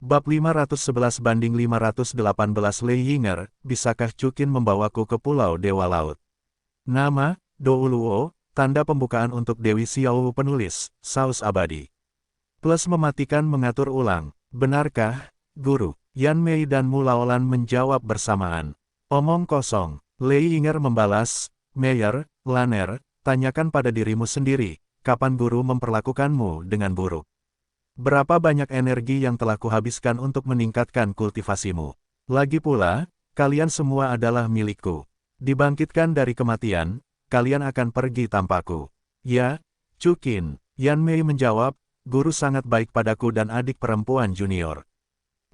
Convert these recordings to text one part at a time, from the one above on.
Bab 511-518 Lei Yinger, bisakah Chukin membawaku ke Pulau Dewa Laut? Nama, Douluo, tanda pembukaan untuk Dewi Xiao penulis, saus abadi. Plus mematikan mengatur ulang, benarkah, Guru? Yan Mei dan Mu Laolan menjawab bersamaan. Omong kosong, Lei Yinger membalas, Meyer, Laner, tanyakan pada dirimu sendiri, kapan guru memperlakukanmu dengan buruk? Berapa banyak energi yang telah kuhabiskan untuk meningkatkan kultivasimu? Lagi pula, kalian semua adalah milikku. Dibangkitkan dari kematian, kalian akan pergi tanpaku. Ya, Chukin, Yan Mei menjawab, guru sangat baik padaku dan adik perempuan junior.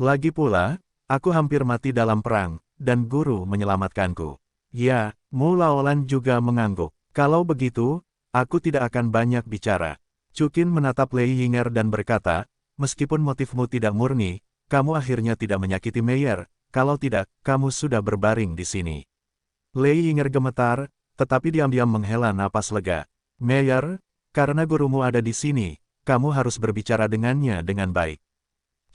Lagi pula, aku hampir mati dalam perang, dan guru menyelamatkanku. Ya, Mu Laolan juga mengangguk. Kalau begitu, aku tidak akan banyak bicara. Chukin menatap Lei Yinger dan berkata, meskipun motifmu tidak murni, kamu akhirnya tidak menyakiti Meyer, kalau tidak, kamu sudah berbaring di sini. Lei Yinger gemetar, tetapi diam-diam menghela napas lega. Meyer, karena gurumu ada di sini, kamu harus berbicara dengannya dengan baik.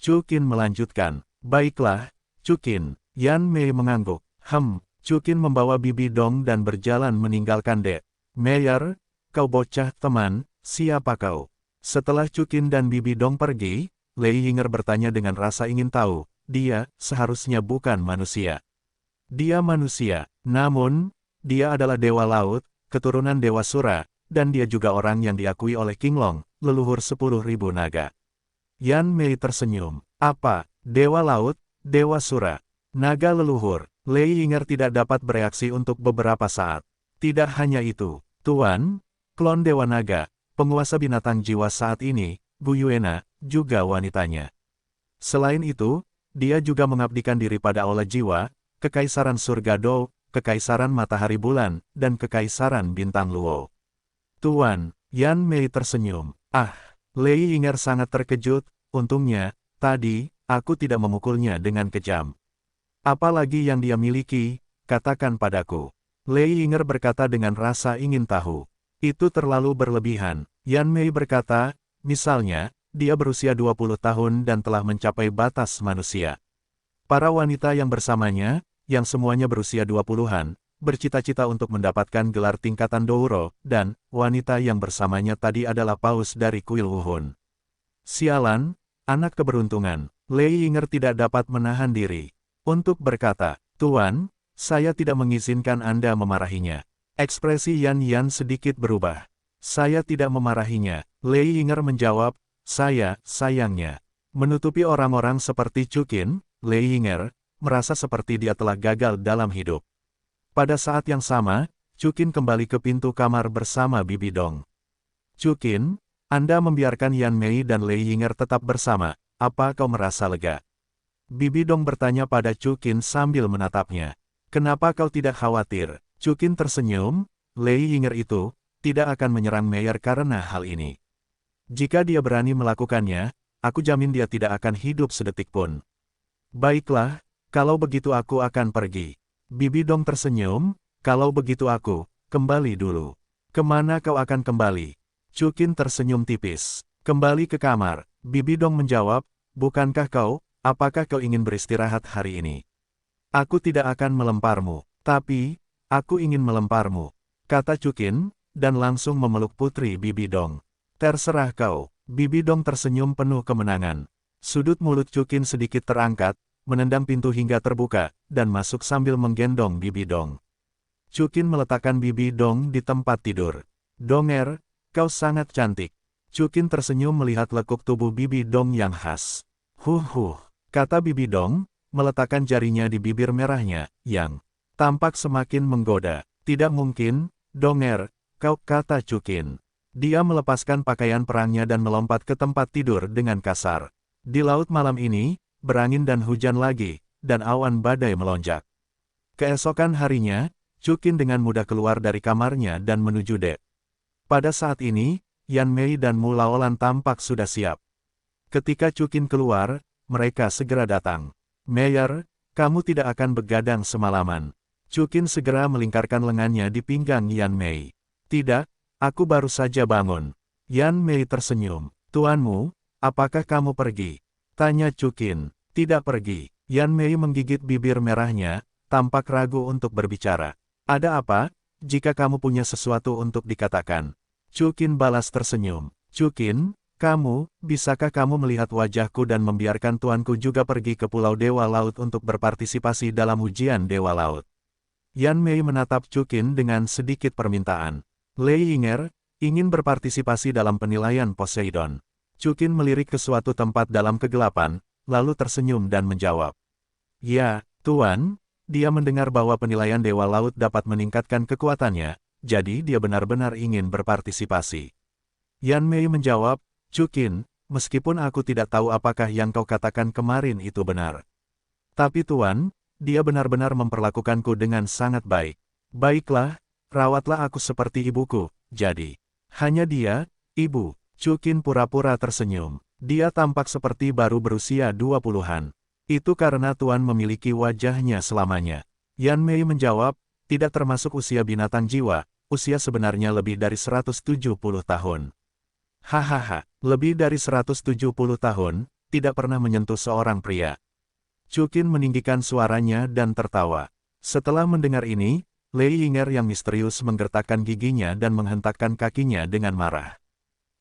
Chukin melanjutkan, baiklah, Chukin. Yan Mei mengangguk. Chukin membawa Bibi Dong dan berjalan meninggalkan De. Meyer, kau bocah teman, siapa kau? Setelah Chukin dan Bibi Dong pergi, Lei Yinger bertanya dengan rasa ingin tahu, dia seharusnya bukan manusia. Dia manusia, namun, dia adalah Dewa Laut, keturunan Dewa Sura, dan dia juga orang yang diakui oleh King Long, leluhur 10.000 naga. Yan Mei tersenyum. Apa, Dewa Laut, Dewa Sura, naga leluhur? Lei Yinger tidak dapat bereaksi untuk beberapa saat. Tidak hanya itu, Tuan, klon Dewa Naga, penguasa binatang jiwa saat ini, Gu Yuena, juga wanitanya. Selain itu, dia juga mengabdikan diri pada Aula Jiwa, Kekaisaran Surga Dou, Kekaisaran Matahari Bulan, dan Kekaisaran Bintang Luo. Tuan, Yan Mei tersenyum. Lei Yinger sangat terkejut, untungnya, tadi, aku tidak memukulnya dengan kejam. Apalagi yang dia miliki, katakan padaku. Lei Yinger berkata dengan rasa ingin tahu. Itu terlalu berlebihan. Yan Mei berkata, misalnya, dia berusia 20 tahun dan telah mencapai batas manusia. Para wanita yang bersamanya, yang semuanya berusia 20-an, bercita-cita untuk mendapatkan gelar tingkatan Douro, dan wanita yang bersamanya tadi adalah paus dari kuil Wuhun. Sialan, anak keberuntungan. Lei Yinger tidak dapat menahan diri untuk berkata, Tuan, saya tidak mengizinkan Anda memarahinya. Ekspresi Yan Yan sedikit berubah. Saya tidak memarahinya. Lei Yinger menjawab, sayangnya. Menutupi orang-orang seperti Chukin, Lei Yinger merasa seperti dia telah gagal dalam hidup. Pada saat yang sama, Chukin kembali ke pintu kamar bersama Bibi Dong. Chukin, Anda membiarkan Yan Mei dan Lei Yinger tetap bersama, apa kau merasa lega? Bibi Dong bertanya pada Chukin sambil menatapnya. Kenapa kau tidak khawatir? Chukin tersenyum, Lei Yinger itu tidak akan menyerang Meyer karena hal ini. Jika dia berani melakukannya, aku jamin dia tidak akan hidup sedetik pun. Baiklah, kalau begitu aku akan pergi. Bibi Dong tersenyum, kalau begitu aku, kembali dulu. Kemana kau akan kembali? Chukin tersenyum tipis. Kembali ke kamar. Bibi Dong menjawab, bukankah kau, apakah kau ingin beristirahat hari ini? Aku tidak akan melemparmu, tapi, aku ingin melemparmu, kata Chukin, dan langsung memeluk putri Bibi Dong. Terserah kau. Bibi Dong tersenyum penuh kemenangan. Sudut mulut Chukin sedikit terangkat, menendang pintu hingga terbuka, dan masuk sambil menggendong Bibi Dong. Chukin meletakkan Bibi Dong di tempat tidur. Donger, kau sangat cantik. Chukin tersenyum melihat lekuk tubuh Bibi Dong yang khas. Kata Bibi Dong, meletakkan jarinya di bibir merahnya, yang tampak semakin menggoda. Tidak mungkin, Donger, kau, kata Chukin. Dia melepaskan pakaian perangnya dan melompat ke tempat tidur dengan kasar. Di laut malam ini, berangin dan hujan lagi, dan awan badai melonjak. Keesokan harinya, Chukin dengan mudah keluar dari kamarnya dan menuju dek. Pada saat ini, Yan Mei dan Mu Laolan tampak sudah siap. Ketika Chukin keluar, mereka segera datang. Meyer, kamu tidak akan begadang semalaman. Chukin segera melingkarkan lengannya di pinggang Yan Mei. Tidak, aku baru saja bangun. Yan Mei tersenyum. Tuanmu, apakah kamu pergi? Tanya Chukin. Tidak pergi. Yan Mei menggigit bibir merahnya, tampak ragu untuk berbicara. Ada apa? Jika kamu punya sesuatu untuk dikatakan. Chukin balas tersenyum. Chukin, bisakah kamu melihat wajahku dan membiarkan tuanku juga pergi ke Pulau Dewa Laut untuk berpartisipasi dalam ujian Dewa Laut? Yan Mei menatap Chukin dengan sedikit permintaan. Lei Yinger, ingin berpartisipasi dalam penilaian Poseidon. Chukin melirik ke suatu tempat dalam kegelapan, lalu tersenyum dan menjawab. Ya, Tuan, dia mendengar bahwa penilaian Dewa Laut dapat meningkatkan kekuatannya, jadi dia benar-benar ingin berpartisipasi. Yan Mei menjawab, Chukin, meskipun aku tidak tahu apakah yang kau katakan kemarin itu benar. Tapi Tuan, dia benar-benar memperlakukanku dengan sangat baik. Baiklah, rawatlah aku seperti ibuku, jadi. Hanya dia, Ibu. Chukin pura-pura tersenyum. Dia tampak seperti baru berusia 20-an. Itu karena Tuan memiliki wajahnya selamanya. Yan Mei menjawab, tidak termasuk usia binatang jiwa, usia sebenarnya lebih dari 170 tahun. Hahaha, lebih dari 170 tahun, tidak pernah menyentuh seorang pria. Chukin meninggikan suaranya dan tertawa. Setelah mendengar ini, Lei Yinger yang misterius menggertakkan giginya dan menghentakkan kakinya dengan marah.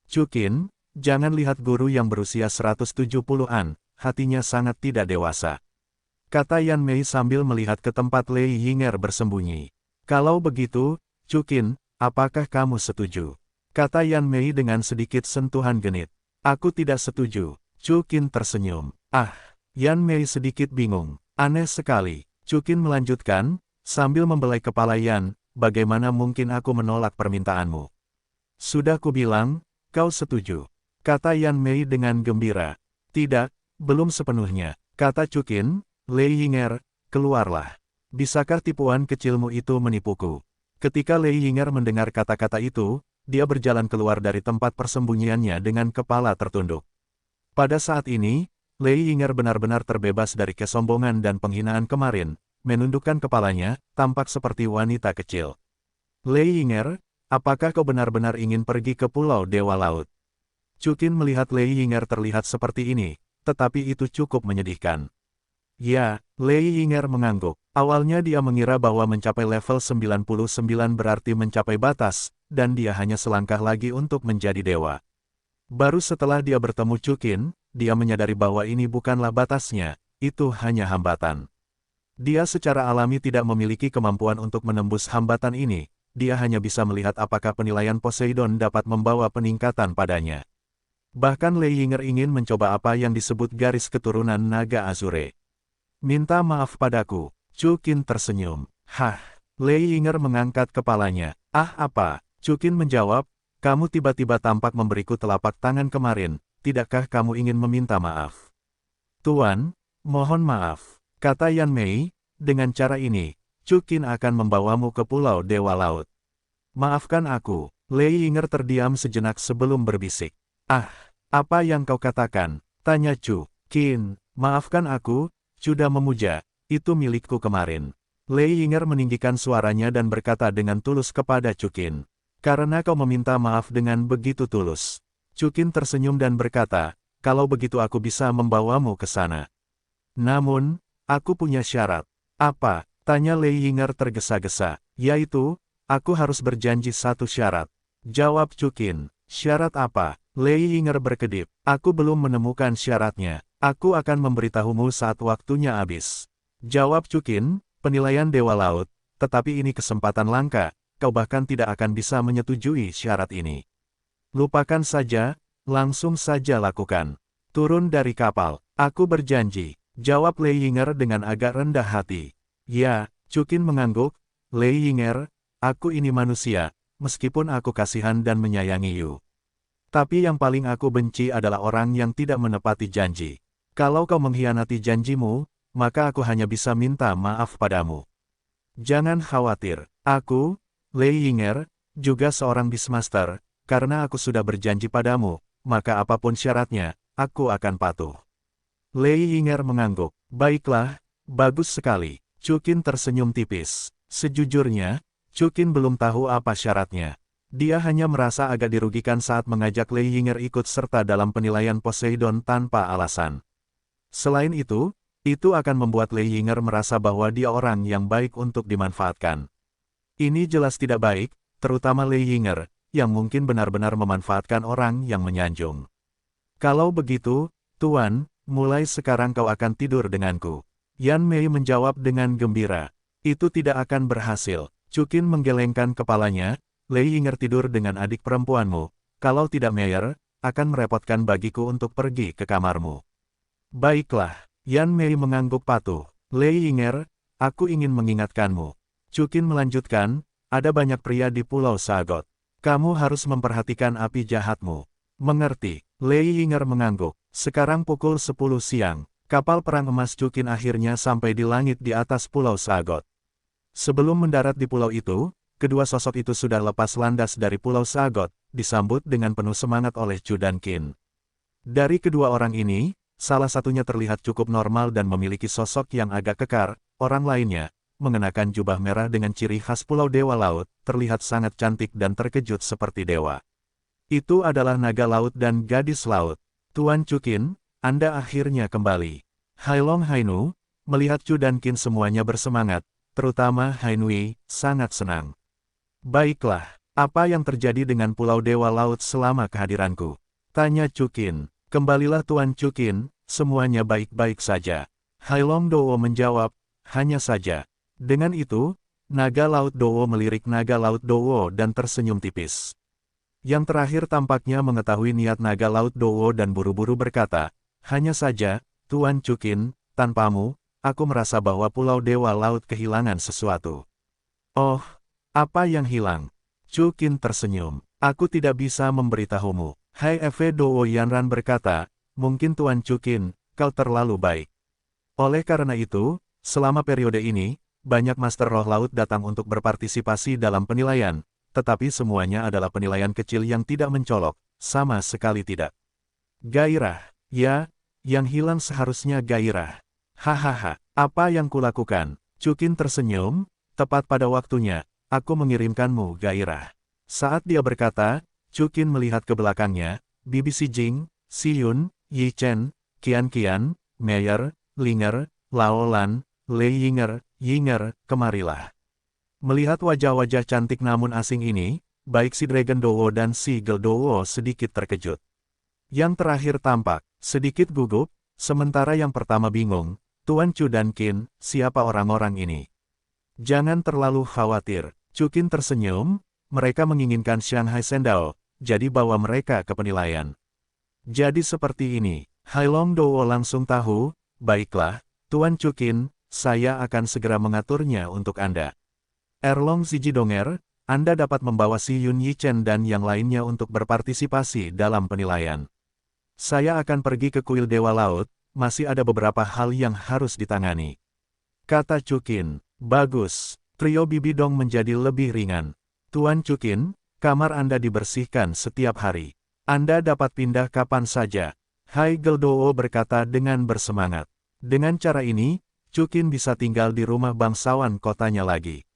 Chukin, jangan lihat guru yang berusia 170-an, hatinya sangat tidak dewasa. Kata Yan Mei sambil melihat ke tempat Lei Yinger bersembunyi. Kalau begitu, Chukin, apakah kamu setuju? Kata Yan Mei dengan sedikit sentuhan genit. Aku tidak setuju. Chukin tersenyum. Yan Mei sedikit bingung. Aneh sekali. Chukin melanjutkan, sambil membelai kepala Yan, bagaimana mungkin aku menolak permintaanmu? Sudah kubilang, kau setuju. Kata Yan Mei dengan gembira. Tidak, belum sepenuhnya. Kata Chukin, Lei Yinger, keluarlah. Bisakah tipuan kecilmu itu menipuku? Ketika Lei Yinger mendengar kata-kata itu, dia berjalan keluar dari tempat persembunyiannya dengan kepala tertunduk. Pada saat ini, Lei Yinger benar-benar terbebas dari kesombongan dan penghinaan kemarin, menundukkan kepalanya, tampak seperti wanita kecil. Lei Yinger, apakah kau benar-benar ingin pergi ke Pulau Dewa Laut? Chukin melihat Lei Yinger terlihat seperti ini, tetapi itu cukup menyedihkan. Ya, Lei Yinger mengangguk. Awalnya dia mengira bahwa mencapai level 99 berarti mencapai batas, dan dia hanya selangkah lagi untuk menjadi dewa. Baru setelah dia bertemu Chukin, dia menyadari bahwa ini bukanlah batasnya, itu hanya hambatan. Dia secara alami tidak memiliki kemampuan untuk menembus hambatan ini, dia hanya bisa melihat apakah penilaian Poseidon dapat membawa peningkatan padanya. Bahkan Lei Yinger ingin mencoba apa yang disebut garis keturunan naga Azure. Minta maaf padaku. Chukin tersenyum. Lei Yinger mengangkat kepalanya. Apa? Chukin menjawab, kamu tiba-tiba tampak memberiku telapak tangan kemarin, tidakkah kamu ingin meminta maaf? Tuan, mohon maaf. Kata Yan Mei, dengan cara ini, Chukin akan membawamu ke Pulau Dewa Laut. Maafkan aku. Lei Yinger terdiam sejenak sebelum berbisik. Apa yang kau katakan? Tanya Chukin. Maafkan aku, sudah memuja, itu milikku kemarin. Lei Yinger meninggikan suaranya dan berkata dengan tulus kepada Chukin. Karena kau meminta maaf dengan begitu tulus. Chukin tersenyum dan berkata, kalau begitu aku bisa membawamu ke sana. Namun, aku punya syarat. Apa? Tanya Lei Yinger tergesa-gesa. Yaitu, aku harus berjanji satu syarat. Jawab Chukin. Syarat apa? Lei Yinger berkedip. Aku belum menemukan syaratnya. Aku akan memberitahumu saat waktunya habis. Jawab Chukin, penilaian Dewa Laut, tetapi ini kesempatan langka, kau bahkan tidak akan bisa menyetujui syarat ini. Lupakan saja, langsung saja lakukan. Turun dari kapal, aku berjanji. Jawab Lei Yinger dengan agak rendah hati. Ya, Chukin mengangguk, Lei Yinger, aku ini manusia, meskipun aku kasihan dan menyayangi you. Tapi yang paling aku benci adalah orang yang tidak menepati janji. Kalau kau mengkhianati janjimu, maka aku hanya bisa minta maaf padamu. Jangan khawatir, aku, Lei Yinger, juga seorang Beastmaster, karena aku sudah berjanji padamu, maka apapun syaratnya, aku akan patuh. Lei Yinger mengangguk. Baiklah, bagus sekali. Chukin tersenyum tipis. Sejujurnya, Chukin belum tahu apa syaratnya. Dia hanya merasa agak dirugikan saat mengajak Lei Yinger ikut serta dalam penilaian Poseidon tanpa alasan. Selain itu akan membuat Lei Yinger merasa bahwa dia orang yang baik untuk dimanfaatkan. Ini jelas tidak baik, terutama Lei Yinger, yang mungkin benar-benar memanfaatkan orang yang menyanjung. Kalau begitu, Tuan, mulai sekarang kau akan tidur denganku. Yan Mei menjawab dengan gembira. Itu tidak akan berhasil. Chukin menggelengkan kepalanya. Lei Yinger tidur dengan adik perempuanmu. Kalau tidak Meyer, akan merepotkan bagiku untuk pergi ke kamarmu. Baiklah. Yan Mei mengangguk patuh. Lei Yinger, aku ingin mengingatkanmu. Chukin melanjutkan, ada banyak pria di Pulau Sagot. Kamu harus memperhatikan api jahatmu. Mengerti. Lei Yinger mengangguk. Sekarang pukul 10 siang. Kapal perang emas Chukin akhirnya sampai di langit di atas Pulau Sagot. Sebelum mendarat di pulau itu, kedua sosok itu sudah lepas landas dari Pulau Sagot, disambut dengan penuh semangat oleh Chu dan Qin. Dari kedua orang ini, salah satunya terlihat cukup normal dan memiliki sosok yang agak kekar, orang lainnya, mengenakan jubah merah dengan ciri khas Pulau Dewa Laut, terlihat sangat cantik dan terkejut seperti dewa. Itu adalah naga laut dan gadis laut. Tuan Chukin, Anda akhirnya kembali. Hailong Hainu, melihat Chu dan Qin semuanya bersemangat, terutama Hainui, sangat senang. Baiklah, apa yang terjadi dengan Pulau Dewa Laut selama kehadiranku? Tanya Chukin. Kembalilah Tuan Chukin, semuanya baik-baik saja. Hailong Dou menjawab, hanya saja. Dengan itu, naga laut Dou melirik naga laut Dou dan tersenyum tipis. Yang terakhir tampaknya mengetahui niat naga laut Dou dan buru-buru berkata, hanya saja, Tuan Chukin, tanpamu, aku merasa bahwa Pulau Dewa Laut kehilangan sesuatu. Oh, apa yang hilang? Chukin tersenyum. Aku tidak bisa memberitahumu. Hai Eve Dou Yanran berkata, mungkin Tuan Chukin, kau terlalu baik. Oleh karena itu, selama periode ini, banyak Master Roh Laut datang untuk berpartisipasi dalam penilaian, tetapi semuanya adalah penilaian kecil yang tidak mencolok, sama sekali tidak. Gairah, ya, yang hilang seharusnya gairah. Hahaha, apa yang kulakukan? Chukin tersenyum, tepat pada waktunya, aku mengirimkanmu gairah. Saat dia berkata, Chukin melihat ke belakangnya, Bibi Si Jing, Si Yun, Yi Chen, Qian Qian, Meyer, Linger, Lao Lan, Lei Yinger, kemarilah. Melihat wajah-wajah cantik namun asing ini, baik si Dragon Dou dan si Girl Dou sedikit terkejut. Yang terakhir tampak sedikit gugup, sementara yang pertama bingung. Tuan Chu dan Qin, siapa orang-orang ini? Jangan terlalu khawatir. Chukin tersenyum, mereka menginginkan Shanghai Sendao, jadi bawa mereka ke penilaian. Jadi seperti ini. Hailong Dou langsung tahu, baiklah, Tuan Chukin, saya akan segera mengaturnya untuk Anda. Erlong Zijidonger, Anda dapat membawa Si Yun Yi Chen dan yang lainnya untuk berpartisipasi dalam penilaian. Saya akan pergi ke kuil Dewa Laut, masih ada beberapa hal yang harus ditangani. Kata Chukin, bagus, trio Bibi Dong menjadi lebih ringan. Tuan Chukin, kamar Anda dibersihkan setiap hari. Anda dapat pindah kapan saja. Hai Geldoo berkata dengan bersemangat. Dengan cara ini, Chukin bisa tinggal di rumah bangsawan kotanya lagi.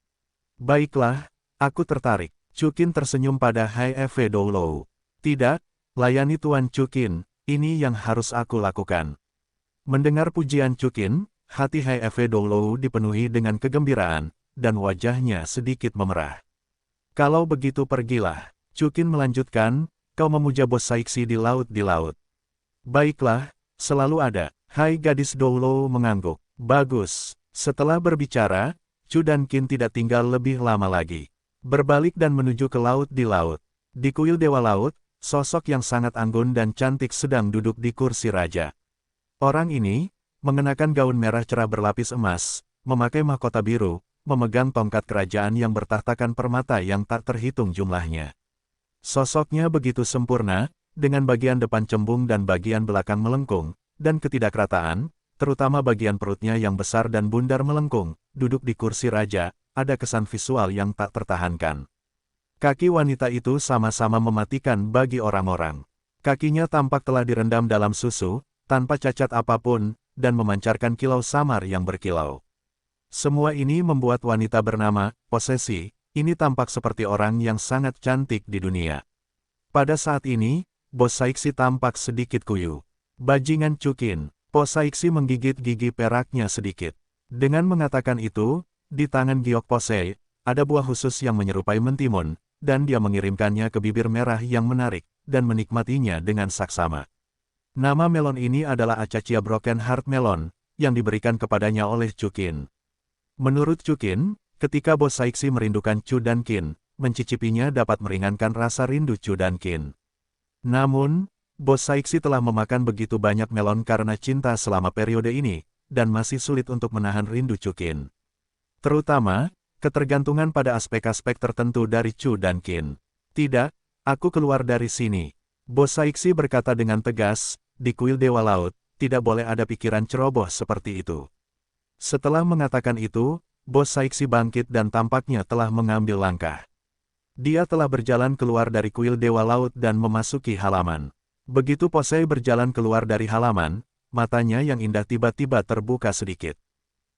Baiklah, aku tertarik. Chukin tersenyum pada Hai Eve Doulou. Tidak, layani Tuan Chukin, ini yang harus aku lakukan. Mendengar pujian Chukin, hati Hai Eve Doulou dipenuhi dengan kegembiraan, dan wajahnya sedikit memerah. Kalau begitu pergilah. Chukin melanjutkan, kau memuja bos Saiksi di laut. Baiklah, selalu ada. Hai gadis Doulou mengangguk. Bagus. Setelah berbicara, Chu dan Qin tidak tinggal lebih lama lagi. Berbalik dan menuju ke laut. Di kuil Dewa Laut, sosok yang sangat anggun dan cantik sedang duduk di kursi raja. Orang ini, mengenakan gaun merah cerah berlapis emas, memakai mahkota biru, memegang tongkat kerajaan yang bertahtakan permata yang tak terhitung jumlahnya. Sosoknya begitu sempurna, dengan bagian depan cembung dan bagian belakang melengkung, dan ketidakrataan, terutama bagian perutnya yang besar dan bundar melengkung, duduk di kursi raja, ada kesan visual yang tak tertahankan. Kaki wanita itu sama-sama mematikan bagi orang-orang. Kakinya tampak telah direndam dalam susu, tanpa cacat apapun, dan memancarkan kilau samar yang berkilau. Semua ini membuat wanita bernama Posesi, ini tampak seperti orang yang sangat cantik di dunia. Pada saat ini, bos Saiksi tampak sedikit kuyu. Bajingan Chukin, Po Saiksi menggigit gigi peraknya sedikit. Dengan mengatakan itu, di tangan Giok Posei, ada buah khusus yang menyerupai mentimun, dan dia mengirimkannya ke bibir merah yang menarik, dan menikmatinya dengan saksama. Nama melon ini adalah Acacia Broken Heart Melon, yang diberikan kepadanya oleh Chukin. Menurut Chukin, ketika Bos Saiksi merindukan Chu dan Qin, mencicipinya dapat meringankan rasa rindu Chu dan Qin. Namun, Bos Saiksi telah memakan begitu banyak melon karena cinta selama periode ini, dan masih sulit untuk menahan rindu Chukin. Terutama, ketergantungan pada aspek-aspek tertentu dari Chu dan Qin. Tidak, aku keluar dari sini. Bos Saiksi berkata dengan tegas, di kuil Dewa Laut, tidak boleh ada pikiran ceroboh seperti itu. Setelah mengatakan itu, Bos Saiksi bangkit dan tampaknya telah mengambil langkah. Dia telah berjalan keluar dari kuil Dewa Laut dan memasuki halaman. Begitu Posei berjalan keluar dari halaman, matanya yang indah tiba-tiba terbuka sedikit.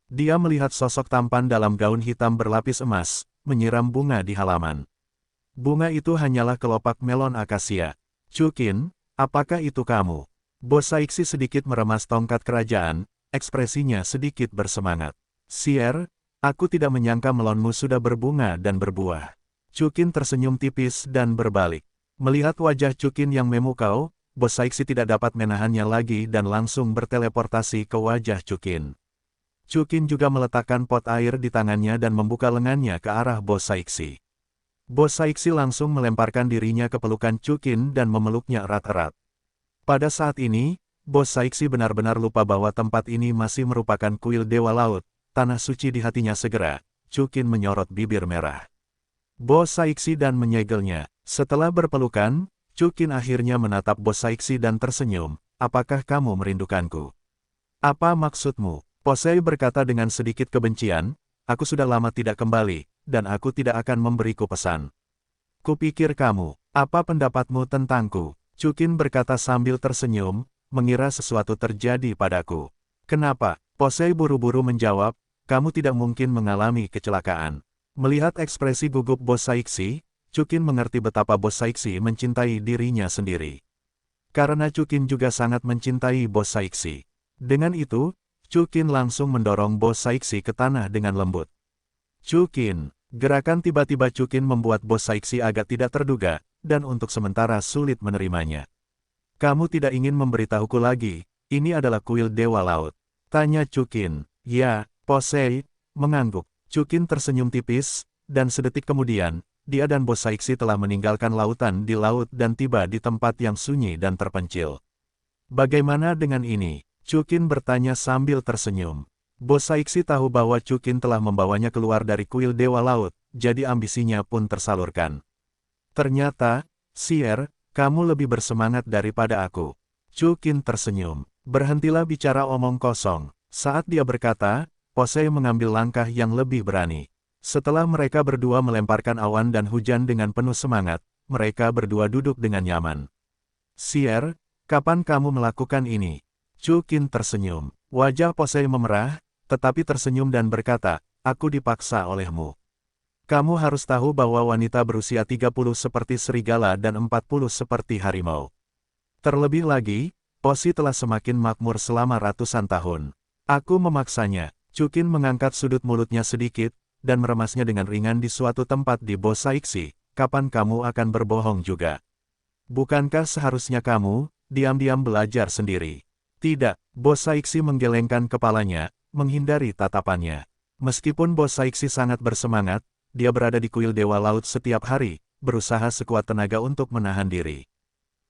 Dia melihat sosok tampan dalam gaun hitam berlapis emas, menyiram bunga di halaman. Bunga itu hanyalah kelopak melon akasia. Chukin, apakah itu kamu? Bos Saiksi sedikit meremas tongkat kerajaan, ekspresinya sedikit bersemangat. Sier, aku tidak menyangka melonmu sudah berbunga dan berbuah. Chukin tersenyum tipis dan berbalik. Melihat wajah Chukin yang memukau, Bos Saiksi tidak dapat menahannya lagi dan langsung berteleportasi ke wajah Chukin. Chukin juga meletakkan pot air di tangannya dan membuka lengannya ke arah Bos Saiksi. Bos Saiksi langsung melemparkan dirinya ke pelukan Chukin dan memeluknya erat-erat. Pada saat ini, Bos Saiksi benar-benar lupa bahwa tempat ini masih merupakan kuil Dewa Laut, tanah suci di hatinya segera. Chukin menyorot bibir merah Bos Saiksi dan menyegelnya. Setelah berpelukan, Chukin akhirnya menatap Bos Saiksi dan tersenyum. Apakah kamu merindukanku? Apa maksudmu? Posei berkata dengan sedikit kebencian, aku sudah lama tidak kembali, dan aku tidak akan memberiku pesan. Kupikir kamu, apa pendapatmu tentangku? Chukin berkata sambil tersenyum, mengira sesuatu terjadi padaku. Kenapa? Posei buru-buru menjawab, kamu tidak mungkin mengalami kecelakaan. Melihat ekspresi gugup Bos Saiksi, Chukin mengerti betapa Bos Saiksi mencintai dirinya sendiri. Karena Chukin juga sangat mencintai Bos Saiksi. Dengan itu, Chukin langsung mendorong Bos Saiksi ke tanah dengan lembut. Chukin, gerakan tiba-tiba Chukin membuat Bos Saiksi agak tidak terduga, dan untuk sementara sulit menerimanya. Kamu tidak ingin memberitahuku lagi, ini adalah kuil Dewa Laut? Tanya Chukin. Ya, Posei mengangguk. Chukin tersenyum tipis, dan sedetik kemudian, dia dan Bos Saiksi telah meninggalkan lautan di laut dan tiba di tempat yang sunyi dan terpencil. Bagaimana dengan ini? Chukin bertanya sambil tersenyum. Bos Saiksi tahu bahwa Chukin telah membawanya keluar dari kuil Dewa Laut, jadi ambisinya pun tersalurkan. Ternyata, Sier, kamu lebih bersemangat daripada aku. Chukin tersenyum. Berhentilah bicara omong kosong. Saat dia berkata, Posei mengambil langkah yang lebih berani. Setelah mereka berdua melemparkan awan dan hujan dengan penuh semangat, mereka berdua duduk dengan nyaman. Sier, kapan kamu melakukan ini? Chukin tersenyum. Wajah Posei memerah, tetapi tersenyum dan berkata, aku dipaksa olehmu. Kamu harus tahu bahwa wanita berusia 30 seperti serigala dan 40 seperti harimau. Terlebih lagi, Posei telah semakin makmur selama ratusan tahun. Aku memaksanya. Chukin mengangkat sudut mulutnya sedikit, dan meremasnya dengan ringan di suatu tempat di Bos Saiksi. Kapan kamu akan berbohong juga? Bukankah seharusnya kamu, diam-diam belajar sendiri? Tidak, Bos Saiksi menggelengkan kepalanya, menghindari tatapannya. Meskipun Bos Saiksi sangat bersemangat, dia berada di kuil Dewa Laut setiap hari, berusaha sekuat tenaga untuk menahan diri.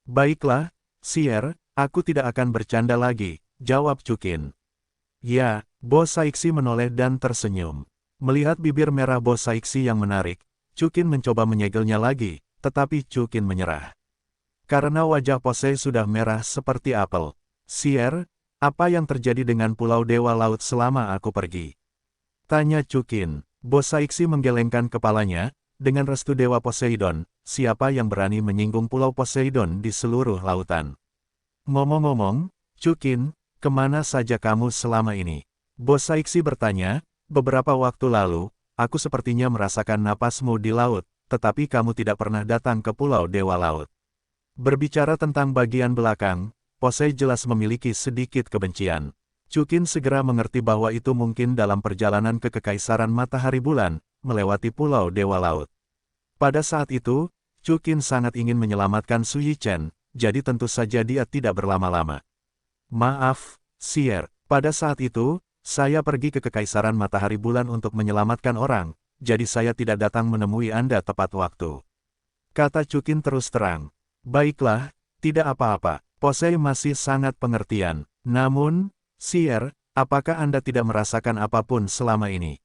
Baiklah, Sier, aku tidak akan bercanda lagi, jawab Chukin. Ya, Bos Saiksi menoleh dan tersenyum. Melihat bibir merah Bos Saiksi yang menarik, Chukin mencoba menyegelnya lagi, tetapi Chukin menyerah. Karena wajah Posei sudah merah seperti apel. Sier, apa yang terjadi dengan Pulau Dewa Laut selama aku pergi? Tanya Chukin. Bos Saiksi menggelengkan kepalanya, dengan restu Dewa Poseidon, siapa yang berani menyinggung Pulau Poseidon di seluruh lautan? Ngomong-ngomong, Chukin, kemana saja kamu selama ini? Bos Saiksi bertanya, beberapa waktu lalu, aku sepertinya merasakan napasmu di laut, tetapi kamu tidak pernah datang ke Pulau Dewa Laut. Berbicara tentang bagian belakang, Posei jelas memiliki sedikit kebencian. Chukin segera mengerti bahwa itu mungkin dalam perjalanan ke Kekaisaran Matahari Bulan, melewati Pulau Dewa Laut. Pada saat itu, Chukin sangat ingin menyelamatkan Su Yichen, jadi tentu saja dia tidak berlama-lama. Maaf, Sier, pada saat itu, saya pergi ke Kekaisaran Matahari Bulan untuk menyelamatkan orang, jadi saya tidak datang menemui Anda tepat waktu. Kata Chukin terus terang. Baiklah, tidak apa-apa. Posei masih sangat pengertian. Namun, Sier, apakah Anda tidak merasakan apapun selama ini?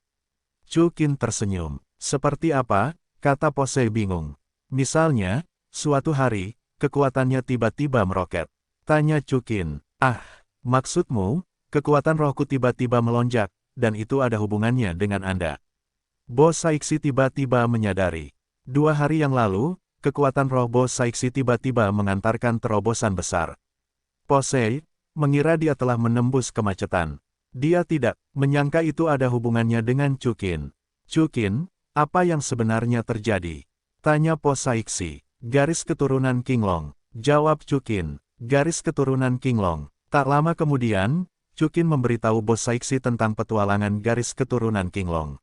Chukin tersenyum. Seperti apa? Kata Posei bingung. Misalnya, suatu hari, kekuatannya tiba-tiba meroket. Tanya Chukin. Ah, maksudmu, kekuatan rohku tiba-tiba melonjak, dan itu ada hubungannya dengan Anda. Bo Saixi tiba-tiba menyadari. 2 hari yang lalu, kekuatan roh Bo Saixi tiba-tiba mengantarkan terobosan besar. Posei mengira dia telah menembus kemacetan. Dia tidak menyangka itu ada hubungannya dengan Chukin. Chukin, apa yang sebenarnya terjadi? Tanya Po Saixi. Garis keturunan Qinglong. Jawab Chukin. Garis keturunan Qinglong. Tak lama kemudian, Chukin memberitahu Bo Saixi tentang petualangan garis keturunan Qinglong.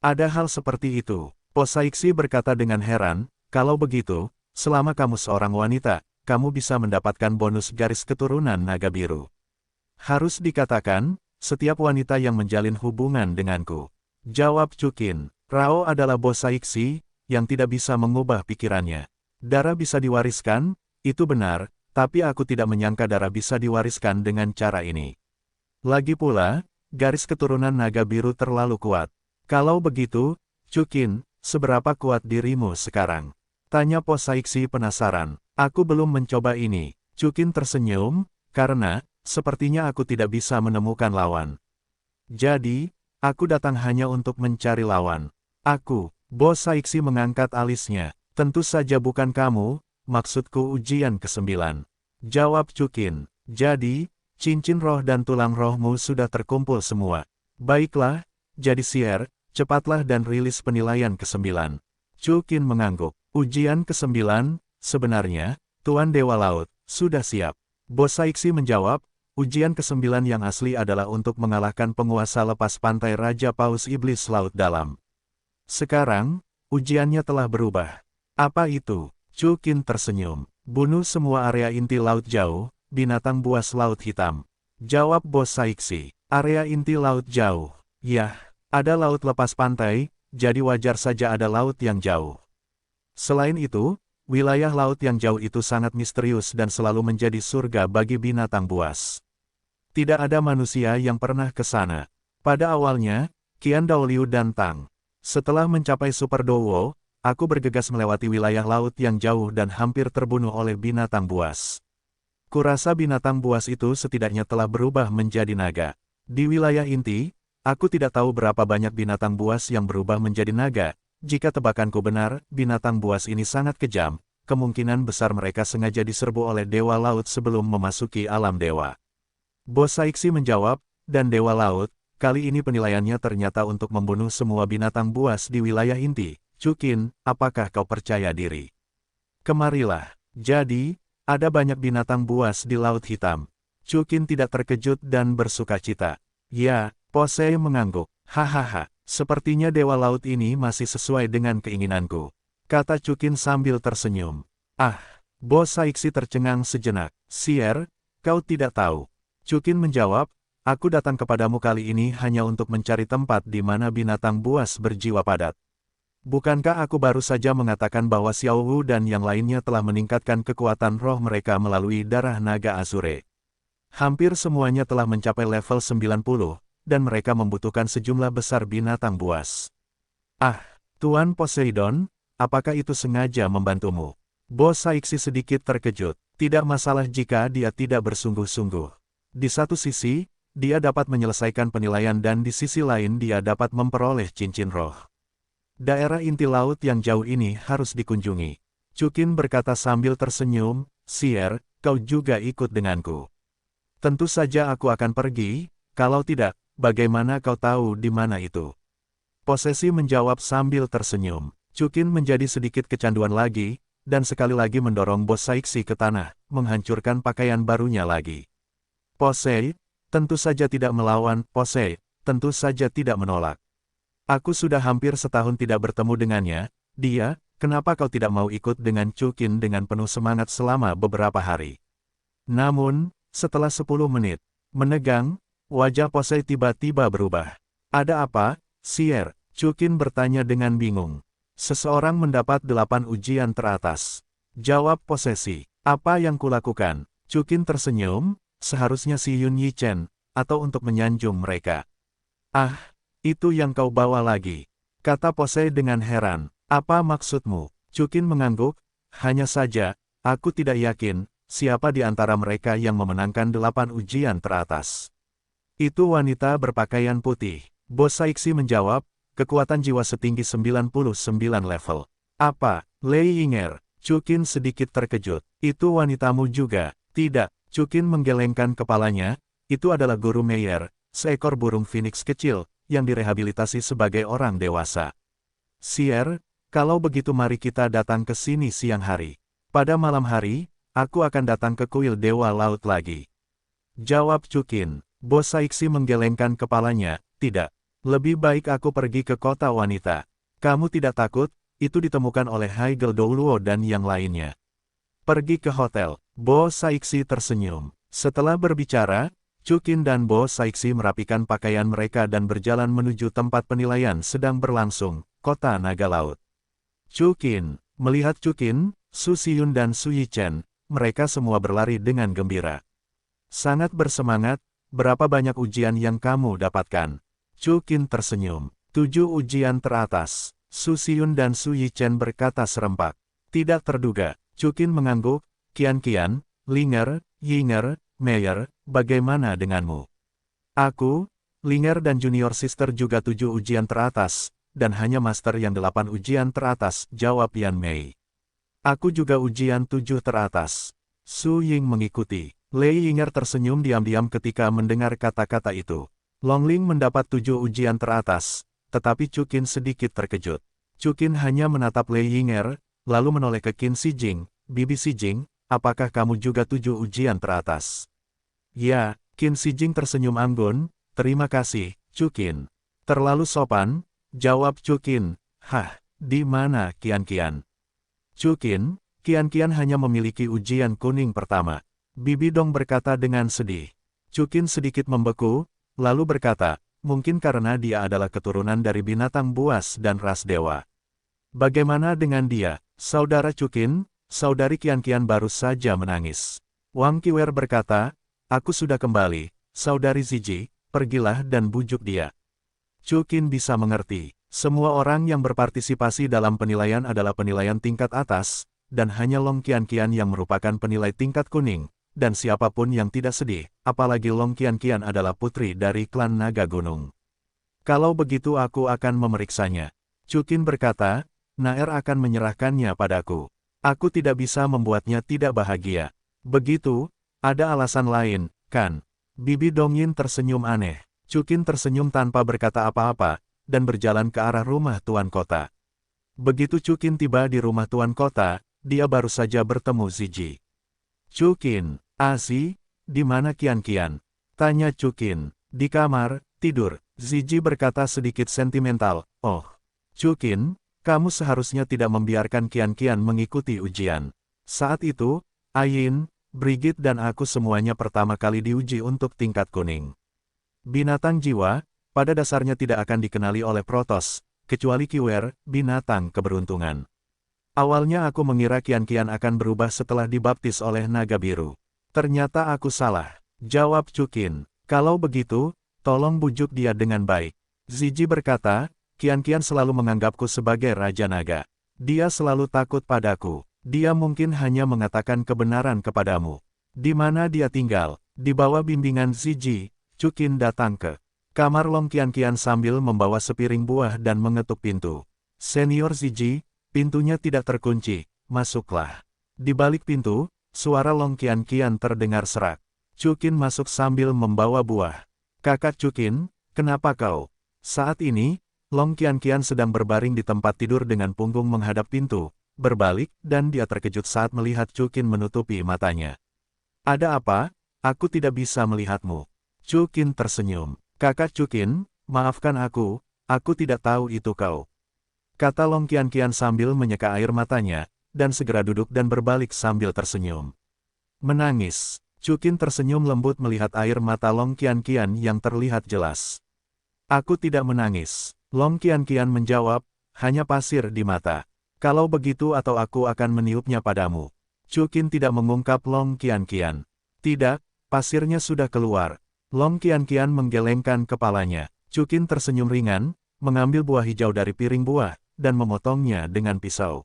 Ada hal seperti itu. Po Saixi berkata dengan heran, kalau begitu, selama kamu seorang wanita, kamu bisa mendapatkan bonus garis keturunan naga biru. Harus dikatakan, setiap wanita yang menjalin hubungan denganku. Jawab Chukin. Rao adalah Bo Saixi, yang tidak bisa mengubah pikirannya. Darah bisa diwariskan, itu benar, tapi aku tidak menyangka darah bisa diwariskan dengan cara ini. Lagi pula, garis keturunan naga biru terlalu kuat. Kalau begitu, Chukin, seberapa kuat dirimu sekarang? Tanya Po Saixi penasaran. Aku belum mencoba ini. Chukin tersenyum, karena, sepertinya aku tidak bisa menemukan lawan. Jadi, aku datang hanya untuk mencari lawan. Aku, Bo Saixi mengangkat alisnya. Tentu saja bukan kamu, maksudku ujian ke-9. Jawab Chukin. Jadi, cincin roh dan tulang rohmu sudah terkumpul semua. Baiklah, jadi Sier, cepatlah dan rilis penilaian ke-9. Chukin mengangguk. Ujian ke-9, sebenarnya, Tuan Dewa Laut, sudah siap. Bo Saixi menjawab, ujian ke-9 yang asli adalah untuk mengalahkan penguasa lepas pantai Raja Paus Iblis Laut Dalam. Sekarang, ujiannya telah berubah. Apa itu? Chukin tersenyum. Bunuh semua area inti Laut Jauh, binatang buas Laut Hitam. Jawab Bo Saixi. Area inti Laut Jauh. Yah, ada laut lepas pantai, jadi wajar saja ada laut yang jauh. Selain itu, wilayah laut yang jauh itu sangat misterius dan selalu menjadi surga bagi binatang buas. Tidak ada manusia yang pernah ke sana. Pada awalnya, Qian Daoliu dan Tang. Setelah mencapai Super Dowo, aku bergegas melewati wilayah laut yang jauh dan hampir terbunuh oleh binatang buas. Kurasa binatang buas itu setidaknya telah berubah menjadi naga. Di wilayah inti, aku tidak tahu berapa banyak binatang buas yang berubah menjadi naga. Jika tebakanku benar, binatang buas ini sangat kejam, kemungkinan besar mereka sengaja diserbu oleh Dewa Laut sebelum memasuki alam dewa. Bo Saixi menjawab, dan Dewa Laut, kali ini penilaiannya ternyata untuk membunuh semua binatang buas di wilayah inti. Chukin, apakah kau percaya diri? Kemarilah. Jadi, ada banyak binatang buas di Laut Hitam. Chukin tidak terkejut dan bersukacita. Ya, Posei mengangguk. Hahaha. Sepertinya Dewa Laut ini masih sesuai dengan keinginanku. Kata Chukin sambil tersenyum. Ah, Bo Saixi tercengang sejenak. Sier, kau tidak tahu. Chukin menjawab, aku datang kepadamu kali ini hanya untuk mencari tempat di mana binatang buas berjiwa padat. Bukankah aku baru saja mengatakan bahwa Xiao Wu dan yang lainnya telah meningkatkan kekuatan roh mereka melalui darah naga Azure? Hampir semuanya telah mencapai level 90. Dan mereka membutuhkan sejumlah besar binatang buas. Ah, Tuan Poseidon, apakah itu sengaja membantumu? Bo Saixi sedikit terkejut. Tidak masalah jika dia tidak bersungguh-sungguh. Di satu sisi, dia dapat menyelesaikan penilaian dan di sisi lain dia dapat memperoleh cincin roh. Daerah inti laut yang jauh ini harus dikunjungi. Chukin berkata sambil tersenyum, Sier, kau juga ikut denganku. Tentu saja aku akan pergi, kalau tidak, bagaimana kau tahu di mana itu? Posesi menjawab sambil tersenyum. Chukin menjadi sedikit kecanduan lagi, dan sekali lagi mendorong Bos Saixi ke tanah, menghancurkan pakaian barunya lagi. Posei, tentu saja tidak melawan. Posei, tentu saja tidak menolak. Aku sudah hampir setahun tidak bertemu dengannya. Dia, kenapa kau tidak mau ikut dengan Chukin dengan penuh semangat selama beberapa hari? Namun, setelah 10 menit, menegang, wajah Posei tiba-tiba berubah. Ada apa, Sier? Chukin bertanya dengan bingung. Seseorang mendapat 8 ujian teratas. Jawab Posesi. Apa yang kulakukan? Chukin tersenyum, seharusnya si Yun Yi-chen, atau untuk menyanjung mereka. Ah, itu yang kau bawa lagi. Kata Posei dengan heran. Apa maksudmu? Chukin mengangguk. Hanya saja, aku tidak yakin, siapa di antara mereka yang memenangkan 8 ujian teratas. Itu wanita berpakaian putih. Bos Saixi menjawab, kekuatan jiwa setinggi 99 level. Apa? Lei Yinger. Chukin sedikit terkejut. Itu wanitamu juga? Tidak. Chukin menggelengkan kepalanya. Itu adalah Guru Meyer, seekor burung phoenix kecil, yang direhabilitasi sebagai orang dewasa. Sier, kalau begitu mari kita datang ke sini siang hari. Pada malam hari, aku akan datang ke kuil Dewa Laut lagi. Jawab Chukin. Bos Saixi menggelengkan kepalanya. Tidak. Lebih baik aku pergi ke kota wanita. Kamu tidak takut, itu ditemukan oleh Haigel Douluo dan yang lainnya. Pergi ke hotel. Bos Saixi tersenyum. Setelah berbicara, Chukin dan Bos Saixi merapikan pakaian mereka dan berjalan menuju tempat penilaian sedang berlangsung, kota naga laut. Chukin, melihat Chukin, Su Xiyun dan Su Yi-chen, mereka semua berlari dengan gembira. Sangat bersemangat, berapa banyak ujian yang kamu dapatkan? Chukin tersenyum. 7 ujian teratas. Su Xiyun dan Su Yi-chen berkata serempak. Tidak terduga. Chukin mengangguk. Kian, Linger, Yinger, Meyer, bagaimana denganmu? Aku, Linger dan Junior Sister juga 7 ujian teratas, dan hanya Master yang 8 ujian teratas, jawab Yan Mei. Aku juga ujian 7 teratas. Su Ying mengikuti. Lei Yinger tersenyum diam-diam ketika mendengar kata-kata itu. Longling mendapat 7 ujian teratas, tetapi Chukin sedikit terkejut. Chukin hanya menatap Lei Yinger, lalu menoleh ke Qin Shijing. Bibi Shijing, apakah kamu juga 7 ujian teratas? Ya, Qin Shijing tersenyum anggun, terima kasih, Chukin. Terlalu sopan, jawab Chukin. Hah, di mana Kian? Chukin, Kian hanya memiliki ujian kuning pertama. Bibi Dong berkata dengan sedih. Chukin sedikit membeku, lalu berkata, mungkin karena dia adalah keturunan dari binatang buas dan ras dewa. Bagaimana dengan dia, saudara Chukin? Saudari Kian baru saja menangis. Wang Qiwer berkata, aku sudah kembali, saudari Ziji, pergilah dan bujuk dia. Chukin bisa mengerti, semua orang yang berpartisipasi dalam penilaian adalah penilaian tingkat atas, dan hanya Long Qian yang merupakan penilai tingkat kuning. Dan siapapun yang tidak sedih, apalagi Long Qian adalah putri dari klan Naga Gunung. Kalau begitu aku akan memeriksanya. Chukin berkata, Naer akan menyerahkannya padaku. Aku tidak bisa membuatnya tidak bahagia. Begitu, ada alasan lain, kan? Bibi Dongyin tersenyum aneh. Chukin tersenyum tanpa berkata apa-apa, dan berjalan ke arah rumah tuan kota. Begitu Chukin tiba di rumah tuan kota, dia baru saja bertemu Ziji. Chukin, Asi, di mana Kian? Tanya Chukin. Di kamar, tidur. Ziji berkata sedikit sentimental. Oh, Chukin, kamu seharusnya tidak membiarkan Kian mengikuti ujian. Saat itu, Ayin, Brigit dan aku semuanya pertama kali diuji untuk tingkat kuning. Binatang jiwa, pada dasarnya tidak akan dikenali oleh Protoss, kecuali Qiwer, binatang keberuntungan. Awalnya aku mengira Kian akan berubah setelah dibaptis oleh naga biru. Ternyata aku salah. Jawab Chukin. Kalau begitu, tolong bujuk dia dengan baik. Ziji berkata, Kian selalu menganggapku sebagai Raja Naga. Dia selalu takut padaku. Dia mungkin hanya mengatakan kebenaran kepadamu. Di mana dia tinggal? Di bawah bimbingan Ziji, Chukin datang ke kamar Long Qian sambil membawa sepiring buah dan mengetuk pintu. Senior Ziji, pintunya tidak terkunci, masuklah. Di balik pintu, suara Long Qian terdengar serak. Chukin masuk sambil membawa buah. Kakak Chukin, kenapa kau? Saat ini, Long Qian sedang berbaring di tempat tidur dengan punggung menghadap pintu, berbalik, dan dia terkejut saat melihat Chukin menutupi matanya. Ada apa? Aku tidak bisa melihatmu. Chukin tersenyum. Kakak Chukin, maafkan aku tidak tahu itu kau. Kata Long Qianqian sambil menyeka air matanya, dan segera duduk dan berbalik sambil tersenyum. Menangis. Chukin tersenyum lembut melihat air mata Long Qianqian yang terlihat jelas. Aku tidak menangis. Long Qianqian menjawab, hanya pasir di mata. Kalau begitu atau aku akan meniupnya padamu. Chukin tidak mengungkap Long Qianqian. Tidak, pasirnya sudah keluar. Long Qianqian menggelengkan kepalanya. Chukin tersenyum ringan, mengambil buah hijau dari piring buah, dan memotongnya dengan pisau.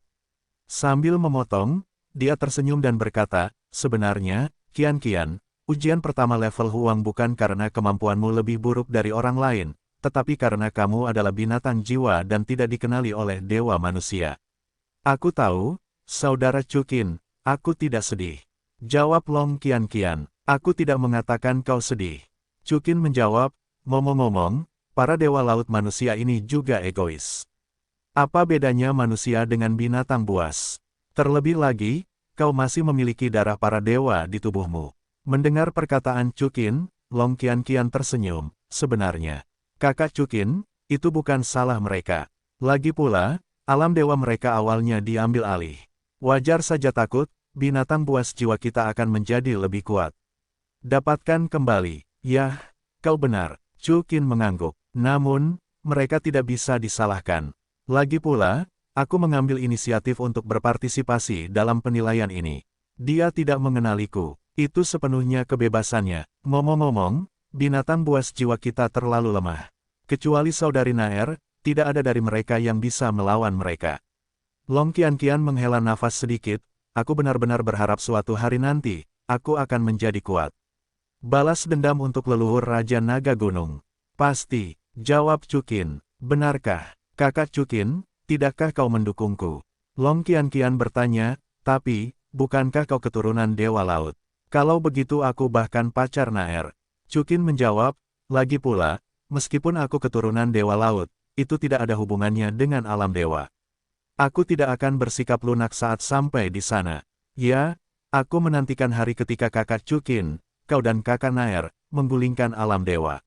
Sambil memotong, dia tersenyum dan berkata, sebenarnya, Qianqian, ujian pertama level Huang bukan karena kemampuanmu lebih buruk dari orang lain, tetapi karena kamu adalah binatang jiwa dan tidak dikenali oleh dewa manusia. Aku tahu, saudara Chukin, aku tidak sedih. Jawab Long Qianqian, aku tidak mengatakan kau sedih. Chukin menjawab, ngomong-ngomong, para dewa laut manusia ini juga egois. Apa bedanya manusia dengan binatang buas? Terlebih lagi, kau masih memiliki darah para dewa di tubuhmu. Mendengar perkataan Chukin, Long Qianqian tersenyum. Sebenarnya, kakak Chukin, itu bukan salah mereka. Lagi pula, alam dewa mereka awalnya diambil alih. Wajar saja takut, binatang buas jiwa kita akan menjadi lebih kuat. Dapatkan kembali. Yah, kau benar. Chukin mengangguk. Namun, mereka tidak bisa disalahkan. Lagi pula, aku mengambil inisiatif untuk berpartisipasi dalam penilaian ini. Dia tidak mengenaliku. Itu sepenuhnya kebebasannya. Ngomong-ngomong, binatang buas jiwa kita terlalu lemah. Kecuali saudari Naer, tidak ada dari mereka yang bisa melawan mereka. Long Qianqian menghela nafas sedikit, aku benar-benar berharap suatu hari nanti, aku akan menjadi kuat. Balas dendam untuk leluhur Raja Naga Gunung. Pasti, jawab Chukin. Benarkah, kakak Chukin, tidakkah kau mendukungku? Long Qianqian bertanya, tapi, bukankah kau keturunan Dewa Laut? Kalau begitu aku bahkan pacar Naer. Chukin menjawab, lagi pula, meskipun aku keturunan Dewa Laut, itu tidak ada hubungannya dengan alam dewa. Aku tidak akan bersikap lunak saat sampai di sana. Ya, aku menantikan hari ketika kakak Chukin, kau dan kakak Naer, menggulingkan alam dewa.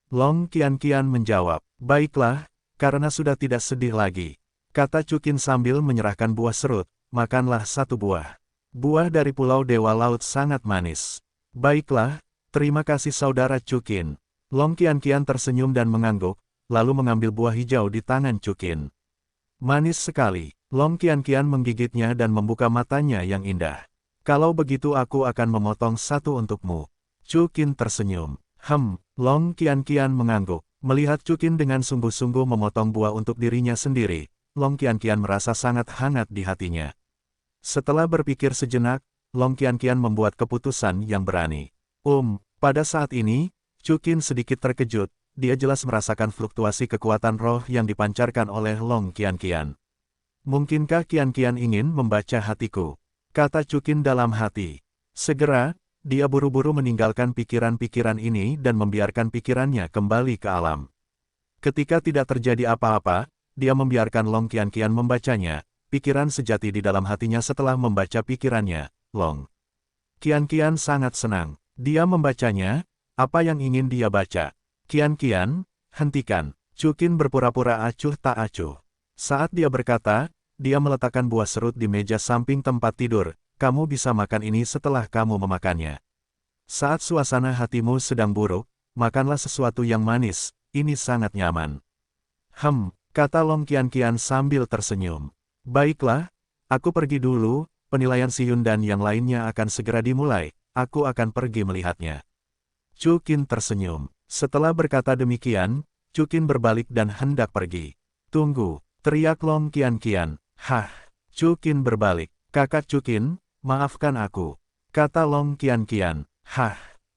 Long Qianqian menjawab, baiklah, karena sudah tidak sedih lagi. Kata Chukin sambil menyerahkan buah serut, makanlah satu buah. Buah dari Pulau Dewa Laut sangat manis. Baiklah, terima kasih saudara Chukin. Long Qianqian tersenyum dan mengangguk, lalu mengambil buah hijau di tangan Chukin. Manis sekali. Long Qianqian menggigitnya dan membuka matanya yang indah. Kalau begitu aku akan memotong satu untukmu. Chukin tersenyum. Long Qianqian mengangguk. Melihat Chukin dengan sungguh-sungguh memotong buah untuk dirinya sendiri, Long Qianqian merasa sangat hangat di hatinya. Setelah berpikir sejenak, Long Qianqian membuat keputusan yang berani. Pada saat ini, Chukin sedikit terkejut, dia jelas merasakan fluktuasi kekuatan roh yang dipancarkan oleh Long Qianqian. Mungkinkah Qianqian ingin membaca hatiku? Kata Chukin dalam hati. Segera, dia buru-buru meninggalkan pikiran-pikiran ini dan membiarkan pikirannya kembali ke alam. Ketika tidak terjadi apa-apa, dia membiarkan Long Qianqian membacanya. Pikiran sejati di dalam hatinya setelah membaca pikirannya, Long Qianqian sangat senang. Dia membacanya, apa yang ingin dia baca. Qianqian, hentikan. Chukin berpura-pura acuh tak acuh. Saat dia berkata, dia meletakkan buah serut di meja samping tempat tidur. Kamu bisa makan ini setelah kamu memakannya. Saat suasana hatimu sedang buruk, makanlah sesuatu yang manis, ini sangat nyaman. Kata Long Qianqian sambil tersenyum. Baiklah, aku pergi dulu, penilaian Siyun dan yang lainnya akan segera dimulai, aku akan pergi melihatnya. Chukin tersenyum. Setelah berkata demikian, Chukin berbalik dan hendak pergi. Tunggu, teriak Long Qianqian. Chukin berbalik. Kakak Chukin, maafkan aku. Kata Long Qianqian.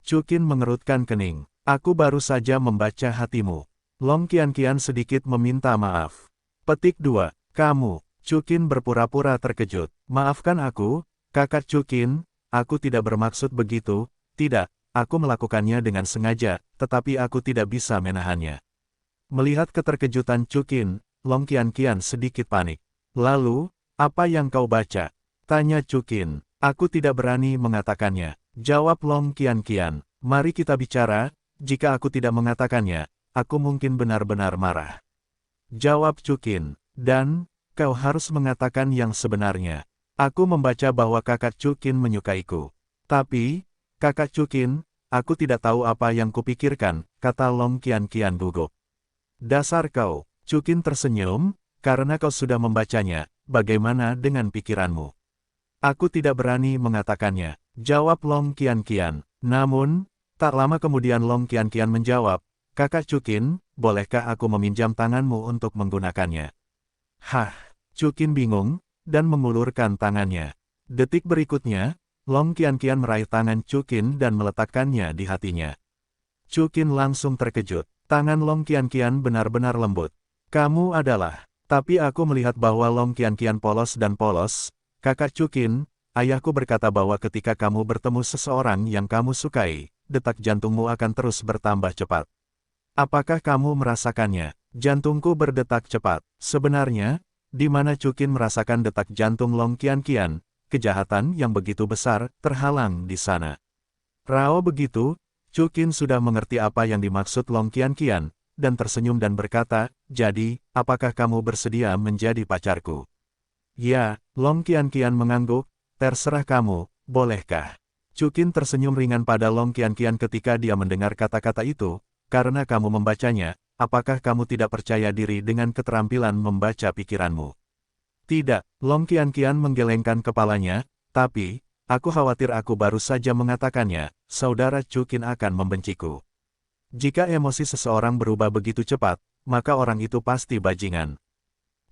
Chukin mengerutkan kening. Aku baru saja membaca hatimu. Long Qianqian sedikit meminta maaf. Petik 2. Kamu. Chukin berpura-pura terkejut. Maafkan aku, kakak Chukin, aku tidak bermaksud begitu, tidak, aku melakukannya dengan sengaja, tetapi aku tidak bisa menahannya. Melihat keterkejutan Chukin, Long Qianqian sedikit panik. Lalu, Apa yang kau baca? Tanya Chukin. Aku tidak berani mengatakannya. Jawab Long Qianqian. Mari kita bicara, jika aku tidak mengatakannya, aku mungkin benar-benar marah. Jawab Chukin. Dan, kau harus mengatakan yang sebenarnya. Aku membaca bahwa kakak Chukin menyukaiku. Tapi, kakak Chukin, aku tidak tahu apa yang kupikirkan, kata Long Qianqian gugup. Dasar kau, Chukin tersenyum, karena kau sudah membacanya, bagaimana dengan pikiranmu? Aku tidak berani mengatakannya, jawab Long Qianqian. Namun, tak lama kemudian Long Qianqian menjawab, kakak Chukin, bolehkah aku meminjam tanganmu untuk menggunakannya? Hah, Chukin bingung, dan mengulurkan tangannya. Detik berikutnya, Long Qianqian meraih tangan Chukin dan meletakkannya di hatinya. Chukin langsung terkejut, tangan Long Qianqian benar-benar lembut. Kamu adalah, tapi aku melihat bahwa Long Qianqian polos dan polos, kakak Chukin, ayahku berkata bahwa ketika kamu bertemu seseorang yang kamu sukai, detak jantungmu akan terus bertambah cepat. Apakah kamu merasakannya? Jantungku berdetak cepat. Sebenarnya, di mana Chukin merasakan detak jantung Long Qianqian, kejahatan yang begitu besar, terhalang di sana. Rao begitu, Chukin sudah mengerti apa yang dimaksud Long Qianqian, dan tersenyum dan berkata, jadi, apakah kamu bersedia menjadi pacarku? Ya, Long Qianqian mengangguk, terserah kamu, bolehkah? Chukin tersenyum ringan pada Long Qianqian ketika dia mendengar kata-kata itu, karena kamu membacanya, apakah kamu tidak percaya diri dengan keterampilan membaca pikiranmu? Tidak, Long Qianqian menggelengkan kepalanya, tapi, aku khawatir aku baru saja mengatakannya, saudara Chukin akan membenciku. Jika emosi seseorang berubah begitu cepat, maka orang itu pasti bajingan.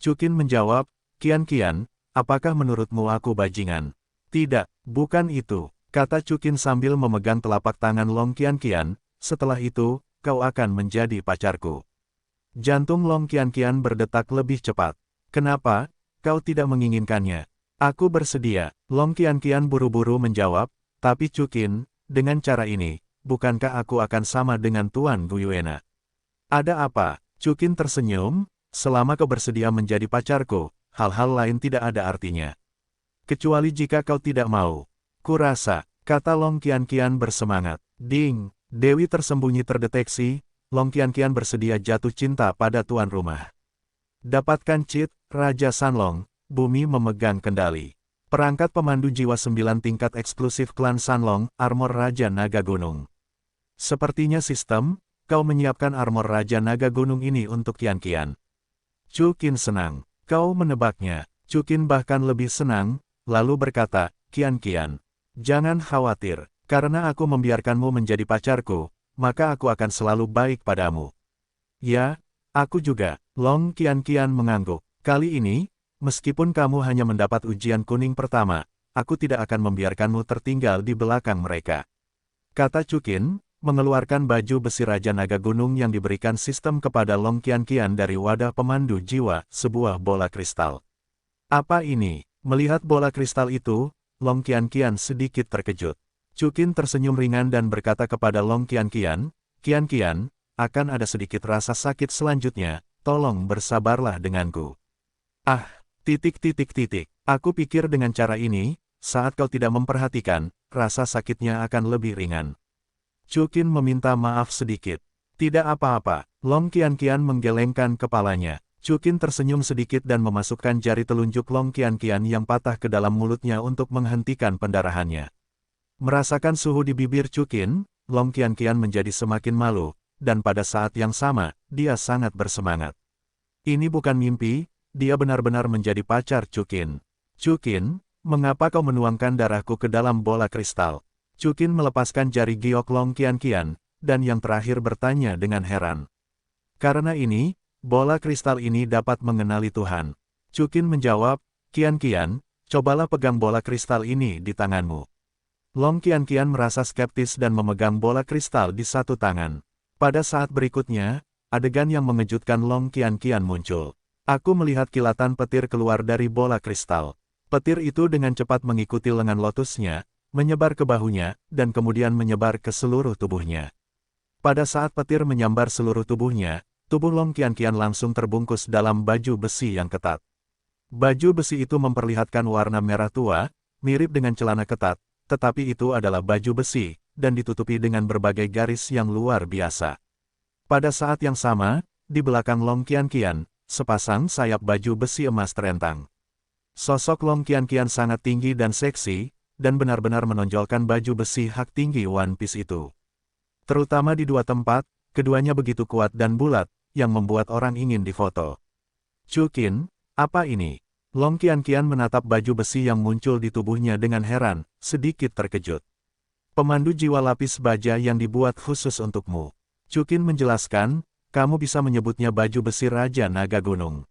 Chukin menjawab, Qianqian, apakah menurutmu aku bajingan? Tidak, bukan itu, kata Chukin sambil memegang telapak tangan Long Qianqian, setelah itu, kau akan menjadi pacarku. Jantung Long Qianqian berdetak lebih cepat. Kenapa? Kau tidak menginginkannya. Aku bersedia, Long Qianqian buru-buru menjawab, tapi Chukin, dengan cara ini, bukankah aku akan sama dengan Tuan Guyuena? Ada apa? Chukin tersenyum, selama kau bersedia menjadi pacarku, hal-hal lain tidak ada artinya. Kecuali jika kau tidak mau. Kurasa, kata Long Qianqian bersemangat. Ding, Dewi tersembunyi terdeteksi, Long Qianqian bersedia jatuh cinta pada tuan rumah. Dapatkan cheat, Raja Sanlong, bumi memegang kendali. Perangkat pemandu jiwa 9 tingkat eksklusif klan Sanlong, armor Raja Naga Gunung. Sepertinya sistem, kau menyiapkan armor Raja Naga Gunung ini untuk Qianqian. Chukin senang. Kau menebaknya. Chukin bahkan lebih senang, lalu berkata, Qianqian, jangan khawatir, karena aku membiarkanmu menjadi pacarku, maka aku akan selalu baik padamu. Ya, aku juga, Long Qianqian mengangguk. Kali ini, meskipun kamu hanya mendapat ujian kuning pertama, aku tidak akan membiarkanmu tertinggal di belakang mereka. Kata Chukin, mengeluarkan baju besi Raja Naga Gunung yang diberikan sistem kepada Long Qianqian dari wadah pemandu jiwa, sebuah bola kristal. Apa ini? Melihat bola kristal itu, Long Qianqian sedikit terkejut. Chukin tersenyum ringan dan berkata kepada Long Qianqian, Qianqian, akan ada sedikit rasa sakit selanjutnya, tolong bersabarlah denganku. Ah, aku pikir dengan cara ini, saat kau tidak memperhatikan, rasa sakitnya akan lebih ringan. Chukin meminta maaf sedikit. Tidak apa-apa, Long Qianqian menggelengkan kepalanya. Chukin tersenyum sedikit dan memasukkan jari telunjuk Long Qianqian yang patah ke dalam mulutnya untuk menghentikan pendarahannya. Merasakan suhu di bibir Chukin, Long Qianqian menjadi semakin malu, dan pada saat yang sama, dia sangat bersemangat. Ini bukan mimpi, dia benar-benar menjadi pacar Chukin. Chukin, mengapa kau menuangkan darahku ke dalam bola kristal? Chukin melepaskan jari giok Long Qianqian, dan yang terakhir bertanya dengan heran. Karena ini, bola kristal ini dapat mengenali Tuhan. Chukin menjawab, Qianqian, cobalah pegang bola kristal ini di tanganmu. Long Qianqian merasa skeptis dan memegang bola kristal di satu tangan. Pada saat berikutnya, adegan yang mengejutkan Long Qianqian muncul. Aku melihat kilatan petir keluar dari bola kristal. Petir itu dengan cepat mengikuti lengan lotusnya, menyebar ke bahunya, dan kemudian menyebar ke seluruh tubuhnya. Pada saat petir menyambar seluruh tubuhnya, tubuh Long Qianqian langsung terbungkus dalam baju besi yang ketat. Baju besi itu memperlihatkan warna merah tua, mirip dengan celana ketat, tetapi itu adalah baju besi, dan ditutupi dengan berbagai garis yang luar biasa. Pada saat yang sama, di belakang Long Qianqian, sepasang sayap baju besi emas terentang. Sosok Long Qianqian sangat tinggi dan seksi, dan benar-benar menonjolkan baju besi hak tinggi One Piece itu. Terutama di dua tempat, keduanya begitu kuat dan bulat, yang membuat orang ingin difoto. Chukin, apa ini? Long Qianqian menatap baju besi yang muncul di tubuhnya dengan heran, sedikit terkejut. Pemandu jiwa lapis baja yang dibuat khusus untukmu. Chukin menjelaskan, kamu bisa menyebutnya baju besi Raja Naga Gunung.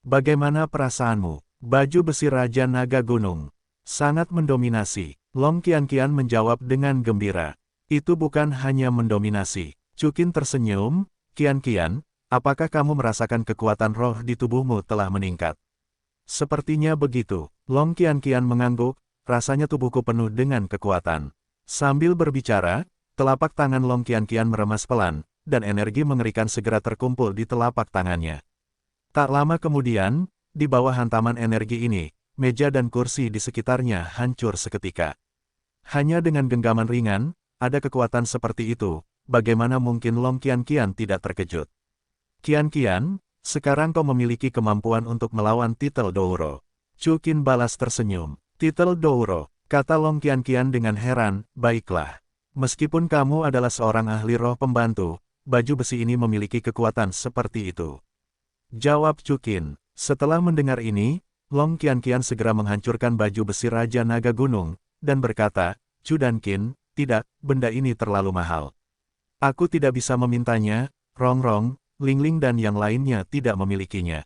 Bagaimana perasaanmu? Baju besi Raja Naga Gunung. Sangat mendominasi. Long Qianqian menjawab dengan gembira. Itu bukan hanya mendominasi. Chukin tersenyum, Qianqian, apakah kamu merasakan kekuatan roh di tubuhmu telah meningkat? Sepertinya begitu. Long Qianqian mengangguk, rasanya tubuhku penuh dengan kekuatan. Sambil berbicara, telapak tangan Long Qianqian meremas pelan, dan energi mengerikan segera terkumpul di telapak tangannya. Tak lama kemudian, di bawah hantaman energi ini, meja dan kursi di sekitarnya hancur seketika. Hanya dengan genggaman ringan, ada kekuatan seperti itu, bagaimana mungkin Long Qianqian tidak terkejut? Qianqian, sekarang kau memiliki kemampuan untuk melawan titel Douro. Chukin balas tersenyum. Titel Douro, kata Long Qianqian dengan heran, baiklah. Meskipun kamu adalah seorang ahli roh pembantu, baju besi ini memiliki kekuatan seperti itu. Jawab Chukin. Setelah mendengar ini, Long Qianqian segera menghancurkan baju besi Raja Naga Gunung, dan berkata, Chudankin, tidak, benda ini terlalu mahal. Aku tidak bisa memintanya, Rongrong, Lingling dan yang lainnya tidak memilikinya.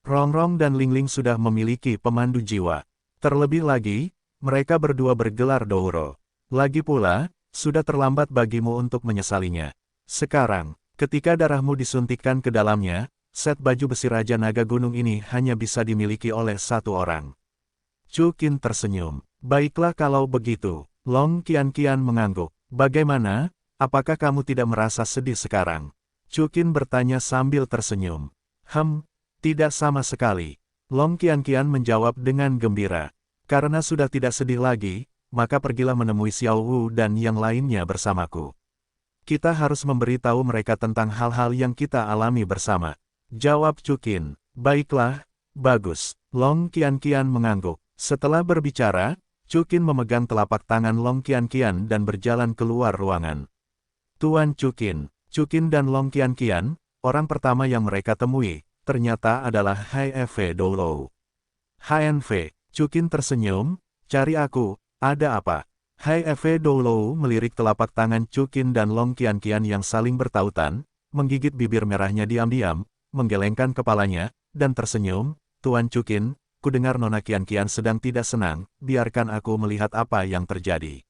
Rongrong dan Lingling sudah memiliki pemandu jiwa. Terlebih lagi, mereka berdua bergelar Douro. Lagi pula, sudah terlambat bagimu untuk menyesalinya. Sekarang, ketika darahmu disuntikkan ke dalamnya, set baju besi Raja Naga Gunung ini hanya bisa dimiliki oleh satu orang. Chukin tersenyum. Baiklah kalau begitu. Long Qianqian mengangguk. Bagaimana? Apakah kamu tidak merasa sedih sekarang? Chukin bertanya sambil tersenyum. Tidak sama sekali. Long Qianqian menjawab dengan gembira. Karena sudah tidak sedih lagi, maka pergilah menemui Xiao Wu dan yang lainnya bersamaku. Kita harus memberitahu mereka tentang hal-hal yang kita alami bersama. Jawab Chukin. Baiklah, bagus. Long Qianqian mengangguk. Setelah berbicara, Chukin memegang telapak tangan Long Qianqian dan berjalan keluar ruangan. Tuan Chukin. Chukin dan Long Qianqian, orang pertama yang mereka temui, ternyata adalah HNV Doulou. HNV, Chukin tersenyum, cari aku, ada apa? HNV Doulou melirik telapak tangan Chukin dan Long Qianqian yang saling bertautan, menggigit bibir merahnya diam-diam, menggelengkan kepalanya, dan tersenyum, Tuan Chukin, kudengar Nona Qianqian sedang tidak senang, biarkan aku melihat apa yang terjadi.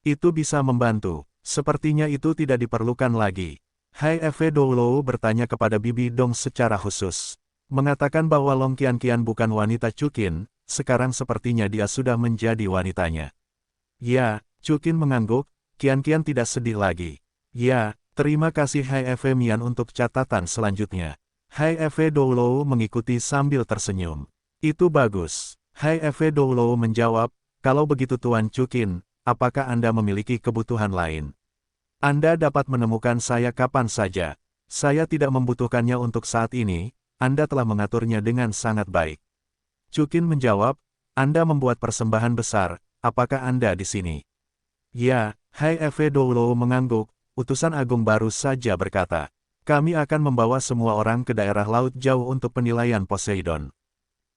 Itu bisa membantu. Sepertinya itu tidak diperlukan lagi. HNV Doulou bertanya kepada Bibi Dong secara khusus. Mengatakan bahwa Long Qianqian bukan wanita Chukin, sekarang sepertinya dia sudah menjadi wanitanya. Ya, Chukin mengangguk, Qianqian tidak sedih lagi. Ya, terima kasih HNV Mian untuk catatan selanjutnya. HNV Doulou mengikuti sambil tersenyum. Itu bagus. HNV Doulou menjawab, kalau begitu Tuan Chukin, apakah Anda memiliki kebutuhan lain? Anda dapat menemukan saya kapan saja. Saya tidak membutuhkannya untuk saat ini, Anda telah mengaturnya dengan sangat baik. Chukin menjawab, Anda membuat persembahan besar, apakah Anda di sini? Ya, HNV Doulou mengangguk, utusan agung baru saja berkata. Kami akan membawa semua orang ke daerah Laut Jauh untuk penilaian Poseidon.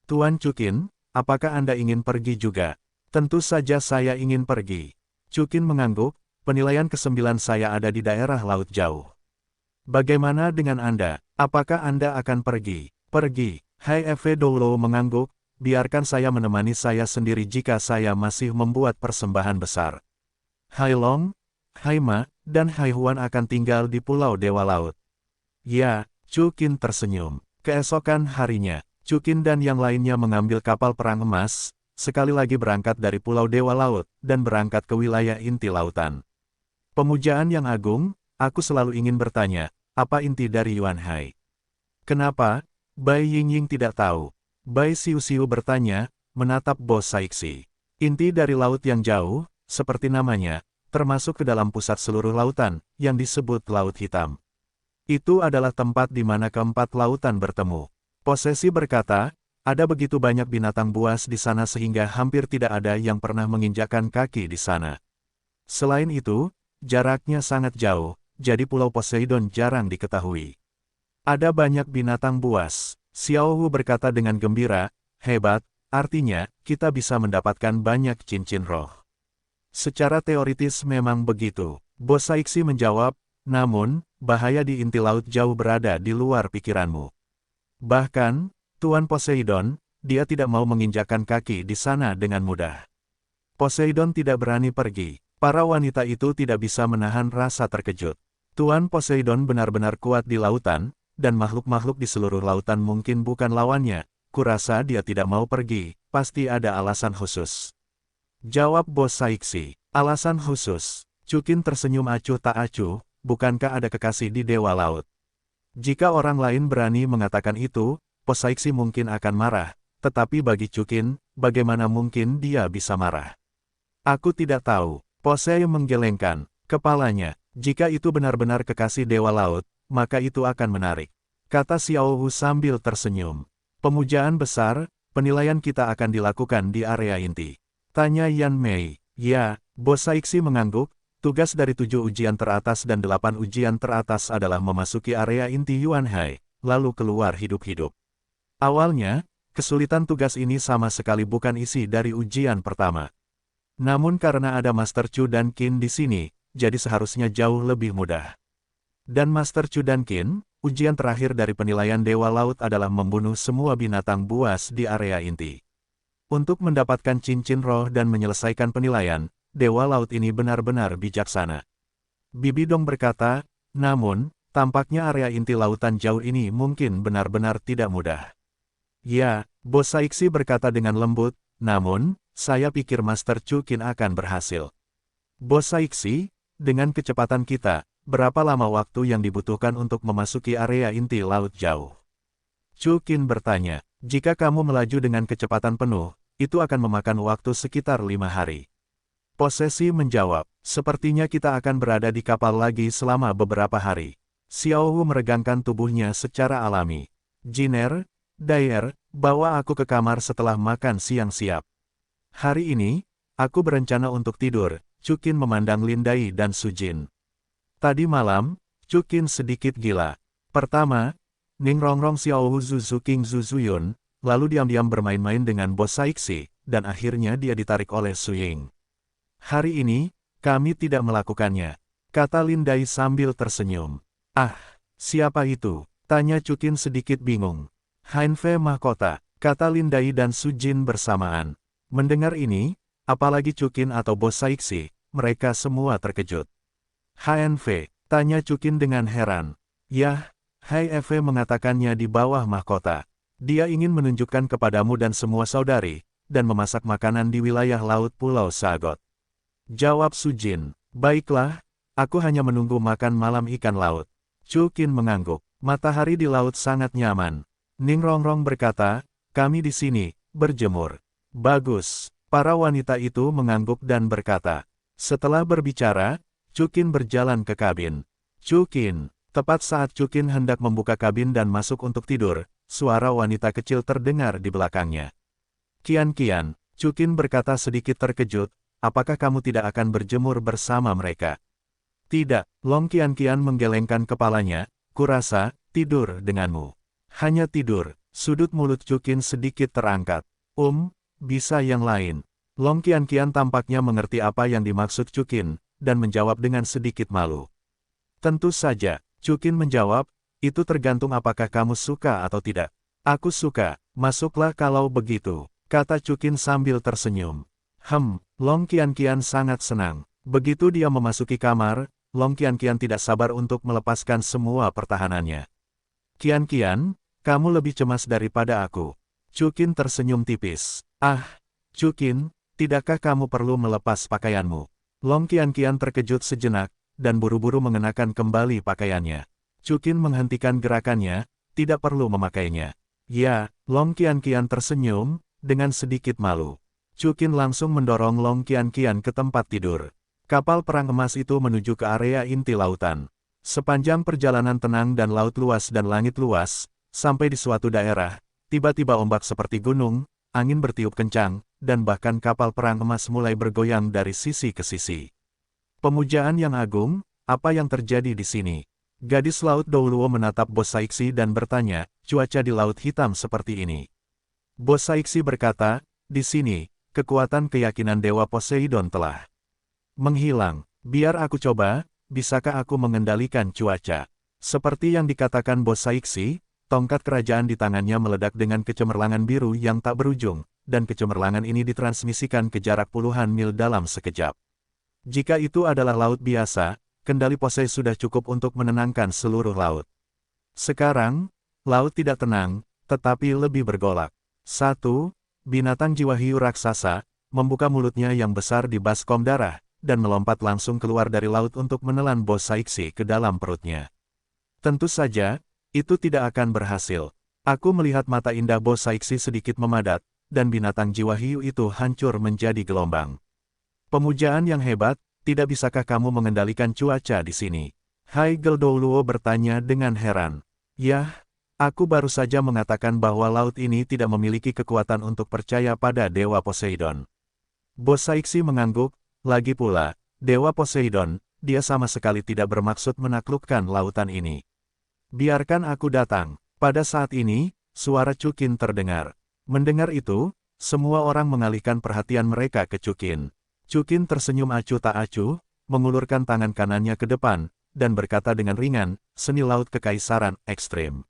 Tuan Chukin, apakah Anda ingin pergi juga? Tentu saja saya ingin pergi. Chukin mengangguk, penilaian ke-9 saya ada di daerah Laut Jauh. Bagaimana dengan Anda? Apakah Anda akan pergi? Pergi. HNV Doulou mengangguk, biarkan saya menemani saya sendiri jika saya masih membuat persembahan besar. Hai Long, Hai Ma, dan Hai Huan akan tinggal di Pulau Dewa Laut. Ya, Chukin tersenyum. Keesokan harinya, Chukin dan yang lainnya mengambil kapal perang emas, sekali lagi berangkat dari Pulau Dewa Laut, dan berangkat ke wilayah inti lautan. Pemujaan yang agung, aku selalu ingin bertanya, apa inti dari Yuan Hai? Kenapa? Bai Yingying tidak tahu. Bai Siu bertanya, menatap Bos Saiksi. Inti dari laut yang jauh, seperti namanya, termasuk ke dalam pusat seluruh lautan, yang disebut Laut Hitam. Itu adalah tempat di mana keempat lautan bertemu. Posesi berkata, ada begitu banyak binatang buas di sana sehingga hampir tidak ada yang pernah menginjakkan kaki di sana. Selain itu, jaraknya sangat jauh, jadi Pulau Poseidon jarang diketahui. Ada banyak binatang buas, Xiao Hu berkata dengan gembira, hebat, artinya, kita bisa mendapatkan banyak cincin roh. Secara teoritis memang begitu, Bos Saiksi menjawab, namun, bahaya di inti laut jauh berada di luar pikiranmu. Bahkan, Tuan Poseidon, dia tidak mau menginjakkan kaki di sana dengan mudah. Poseidon tidak berani pergi. Para wanita itu tidak bisa menahan rasa terkejut. Tuan Poseidon benar-benar kuat di lautan, dan makhluk-makhluk di seluruh lautan mungkin bukan lawannya. Kurasa dia tidak mau pergi, pasti ada alasan khusus. Jawab Bos Saiksi, alasan khusus. Chukin tersenyum acuh tak acuh, bukankah ada kekasih di Dewa Laut? Jika orang lain berani mengatakan itu, Bos Saiksi mungkin akan marah, tetapi bagi Chukin, bagaimana mungkin dia bisa marah? Aku tidak tahu. Posei menggelengkan kepalanya. Jika itu benar-benar kekasih Dewa Laut, maka itu akan menarik. Kata Xiao Hu sambil tersenyum. Pemujaan besar, penilaian kita akan dilakukan di area inti. Tanya Yan Mei. Ya, Bos Saiksi mengangguk, tugas dari 7 ujian teratas dan 8 ujian teratas adalah memasuki area inti Yuanhai, lalu keluar hidup-hidup. Awalnya, kesulitan tugas ini sama sekali bukan isi dari ujian pertama. Namun karena ada Master Chu dan Qin di sini, jadi seharusnya jauh lebih mudah. Dan Master Chu dan Qin, ujian terakhir dari penilaian Dewa Laut adalah membunuh semua binatang buas di area inti. Untuk mendapatkan cincin roh dan menyelesaikan penilaian, Dewa Laut ini benar-benar bijaksana. Bibi Dong berkata, namun, tampaknya area inti lautan jauh ini mungkin benar-benar tidak mudah. Ya, Bos Saiksi berkata dengan lembut, namun, saya pikir Master Chu Qin akan berhasil. Bos Saiksi, dengan kecepatan kita, berapa lama waktu yang dibutuhkan untuk memasuki area inti laut jauh? Chu Qin bertanya, jika kamu melaju dengan kecepatan penuh, itu akan memakan waktu sekitar 5 hari. Posesi menjawab, sepertinya kita akan berada di kapal lagi selama beberapa hari. Xiao Hu meregangkan tubuhnya secara alami. Jiner, Daier, bawa aku ke kamar setelah makan siang siap. Hari ini, aku berencana untuk tidur. Chu Qin memandang Lin Dai dan Su Jin. Tadi malam, Chu Qin sedikit gila. Pertama, Ning Rongrong Xiao Hu Zuzu King Zuzuyun, lalu diam-diam bermain-main dengan Bos Saiksi, dan akhirnya dia ditarik oleh Su Ying. Hari ini, kami tidak melakukannya, kata Lin Dai sambil tersenyum. Ah, siapa itu? Tanya Chu Qin sedikit bingung. Hanfei Mahkota, kata Lin Dai dan Su Jin bersamaan. Mendengar ini, apalagi Chu Qin atau Bos Saiksi, mereka semua terkejut. HNV, tanya Chu Qin dengan heran. Yah, Hai Eve mengatakannya di bawah mahkota. Dia ingin menunjukkan kepadamu dan semua saudari, dan memasak makanan di wilayah laut Pulau Sagot. Jawab Su Jin, baiklah, aku hanya menunggu makan malam ikan laut. Chu Qin mengangguk, matahari di laut sangat nyaman. Ning Rongrong berkata, kami di sini, berjemur. Bagus, para wanita itu mengangguk dan berkata. Setelah berbicara, Chu Qin berjalan ke kabin. Chu Qin. Tepat saat Chu Qin hendak membuka kabin dan masuk untuk tidur, suara wanita kecil terdengar di belakangnya. Kian, Chu Qin berkata sedikit terkejut, apakah kamu tidak akan berjemur bersama mereka? Tidak, Long Kian menggelengkan kepalanya, kurasa, tidur denganmu. Hanya tidur, sudut mulut Chu Qin sedikit terangkat. Bisa yang lain. Long Kian tampaknya mengerti apa yang dimaksud Chu Qin, dan menjawab dengan sedikit malu. Tentu saja. Chu Qin menjawab, itu tergantung apakah kamu suka atau tidak. Aku suka, masuklah kalau begitu, kata Chu Qin sambil tersenyum. Long Kian sangat senang. Begitu dia memasuki kamar, Long Kian tidak sabar untuk melepaskan semua pertahanannya. Kian, kamu lebih cemas daripada aku. Chu Qin tersenyum tipis. Chu Qin, tidakkah kamu perlu melepas pakaianmu? Long Kian terkejut sejenak, dan buru-buru mengenakan kembali pakaiannya. Chu Qin menghentikan gerakannya, tidak perlu memakainya. Ya, Long Qianqian tersenyum, dengan sedikit malu. Chu Qin langsung mendorong Long Qianqian ke tempat tidur. Kapal perang emas itu menuju ke area inti lautan. Sepanjang perjalanan tenang dan laut luas dan langit luas, sampai di suatu daerah, tiba-tiba ombak seperti gunung, angin bertiup kencang, dan bahkan kapal perang emas mulai bergoyang dari sisi ke sisi. Pemujaan yang agung, apa yang terjadi di sini? Gadis Laut Douluo menatap Bos Saixi dan bertanya, cuaca di Laut Hitam seperti ini. Bos Saixi berkata, di sini, kekuatan keyakinan Dewa Poseidon telah menghilang. Biar aku coba, bisakah aku mengendalikan cuaca? Seperti yang dikatakan Bos Saixi, tongkat kerajaan di tangannya meledak dengan kecemerlangan biru yang tak berujung, dan kecemerlangan ini ditransmisikan ke jarak puluhan mil dalam sekejap. Jika itu adalah laut biasa, kendali Posei sudah cukup untuk menenangkan seluruh laut. Sekarang, laut tidak tenang, tetapi lebih bergolak. 1. Binatang jiwa hiu raksasa, membuka mulutnya yang besar di baskom darah, dan melompat langsung keluar dari laut untuk menelan Bos Saixi ke dalam perutnya. Tentu saja, itu tidak akan berhasil. Aku melihat mata indah Bos Saixi sedikit memadat, dan binatang jiwa hiu itu hancur menjadi gelombang. Pemujaan yang hebat, tidak bisakah kamu mengendalikan cuaca di sini? Haigel Douluo bertanya dengan heran. Yah, aku baru saja mengatakan bahwa laut ini tidak memiliki kekuatan untuk percaya pada Dewa Poseidon. Bos Saixi mengangguk, lagi pula, Dewa Poseidon, dia sama sekali tidak bermaksud menaklukkan lautan ini. Biarkan aku datang. Pada saat ini, suara Chu Qin terdengar. Mendengar itu, semua orang mengalihkan perhatian mereka ke Chu Qin. Chu Qin tersenyum acuh tak acuh, mengulurkan tangan kanannya ke depan, dan berkata dengan ringan, seni laut kekaisaran ekstrim.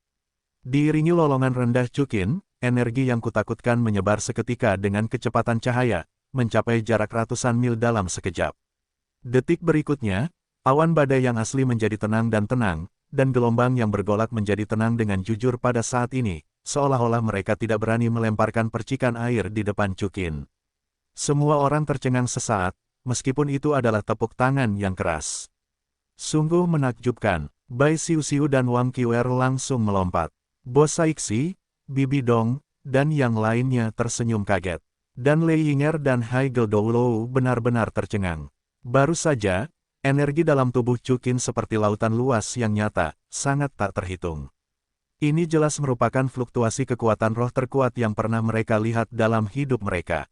Diiringi lolongan rendah Chu Qin, energi yang kutakutkan menyebar seketika dengan kecepatan cahaya, mencapai jarak ratusan mil dalam sekejap. Detik berikutnya, awan badai yang asli menjadi tenang, dan gelombang yang bergolak menjadi tenang dengan jujur pada saat ini, seolah-olah mereka tidak berani melemparkan percikan air di depan Chu Qin. Semua orang tercengang sesaat, meskipun itu adalah tepuk tangan yang keras. Sungguh menakjubkan, Bai Xiu-Xiu dan Wang Qiuer langsung melompat. Bos Saixi, Bibi Dong, dan yang lainnya tersenyum kaget. Dan Lei Yinger dan Haigel Douluo benar-benar tercengang. Baru saja, energi dalam tubuh Chu Qin seperti lautan luas yang nyata, sangat tak terhitung. Ini jelas merupakan fluktuasi kekuatan roh terkuat yang pernah mereka lihat dalam hidup mereka.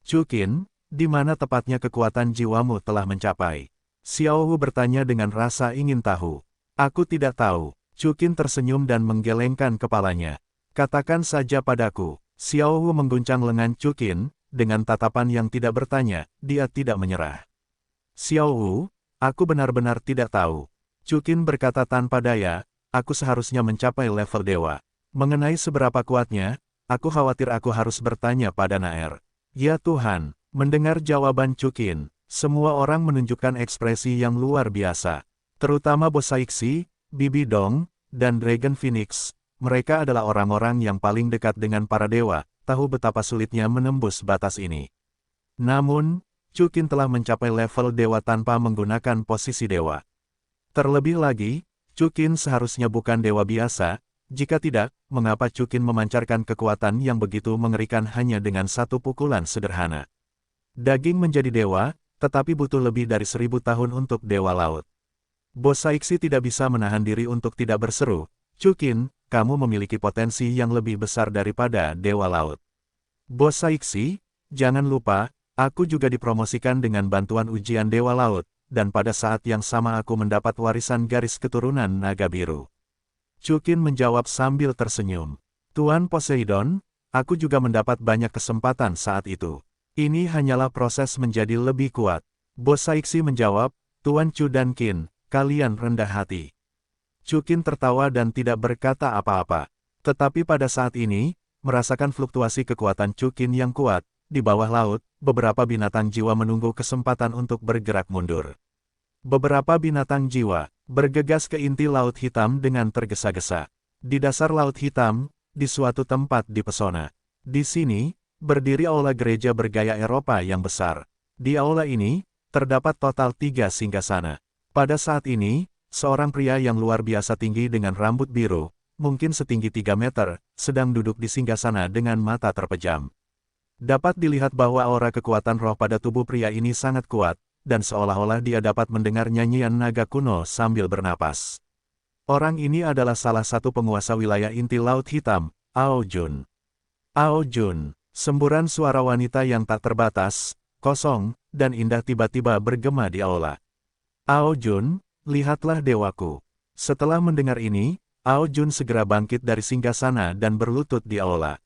Chu Qin, di mana tepatnya kekuatan jiwamu telah mencapai? Xiao Hu bertanya dengan rasa ingin tahu. Aku tidak tahu. Chu Qin tersenyum dan menggelengkan kepalanya. Katakan saja padaku. Xiao Hu mengguncang lengan Chu Qin, dengan tatapan yang tidak bertanya, dia tidak menyerah. Xiao Hu, aku benar-benar tidak tahu. Chu Qin berkata tanpa daya, aku seharusnya mencapai level dewa. Mengenai seberapa kuatnya, aku khawatir aku harus bertanya pada Naer. Ya Tuhan, mendengar jawaban Chu Qin, semua orang menunjukkan ekspresi yang luar biasa. Terutama Bos Saixi, Bibi Dong, dan Dragon Phoenix. Mereka adalah orang-orang yang paling dekat dengan para dewa, tahu betapa sulitnya menembus batas ini. Namun, Chu Qin telah mencapai level dewa tanpa menggunakan posisi dewa. Terlebih lagi, Chu Qin seharusnya bukan dewa biasa. Jika tidak, mengapa Chu Qin memancarkan kekuatan yang begitu mengerikan hanya dengan satu pukulan sederhana? Daging menjadi dewa, tetapi butuh lebih dari 1000 tahun untuk dewa laut. Bos Saixi tidak bisa menahan diri untuk tidak berseru, Chu Qin, kamu memiliki potensi yang lebih besar daripada dewa laut. Bos Saixi, jangan lupa, aku juga dipromosikan dengan bantuan ujian dewa laut, dan pada saat yang sama aku mendapat warisan garis keturunan naga biru. Chu Qin menjawab sambil tersenyum. Tuan Poseidon, aku juga mendapat banyak kesempatan saat itu. Ini hanyalah proses menjadi lebih kuat. Bos Saixi menjawab, Tuan Chu dan Qin, kalian rendah hati. Chu Qin tertawa dan tidak berkata apa-apa. Tetapi pada saat ini, merasakan fluktuasi kekuatan Chu Qin yang kuat, di bawah laut, beberapa binatang jiwa menunggu kesempatan untuk bergerak mundur. Beberapa binatang jiwa bergegas ke inti Laut Hitam dengan tergesa-gesa. Di dasar Laut Hitam, di suatu tempat di pesona. Di sini, berdiri aula gereja bergaya Eropa yang besar. Di aula ini, terdapat total 3 singgasana. Pada saat ini, seorang pria yang luar biasa tinggi dengan rambut biru, mungkin setinggi 3 meter, sedang duduk di singgasana dengan mata terpejam. Dapat dilihat bahwa aura kekuatan roh pada tubuh pria ini sangat kuat, dan seolah-olah dia dapat mendengar nyanyian naga kuno sambil bernapas. Orang ini adalah salah satu penguasa wilayah inti Laut Hitam, Ao Jun. Ao Jun, semburan suara wanita yang tak terbatas, kosong, dan indah tiba-tiba bergema di aula. Ao Jun, lihatlah dewaku. Setelah mendengar ini, Ao Jun segera bangkit dari singgasana dan berlutut di aula.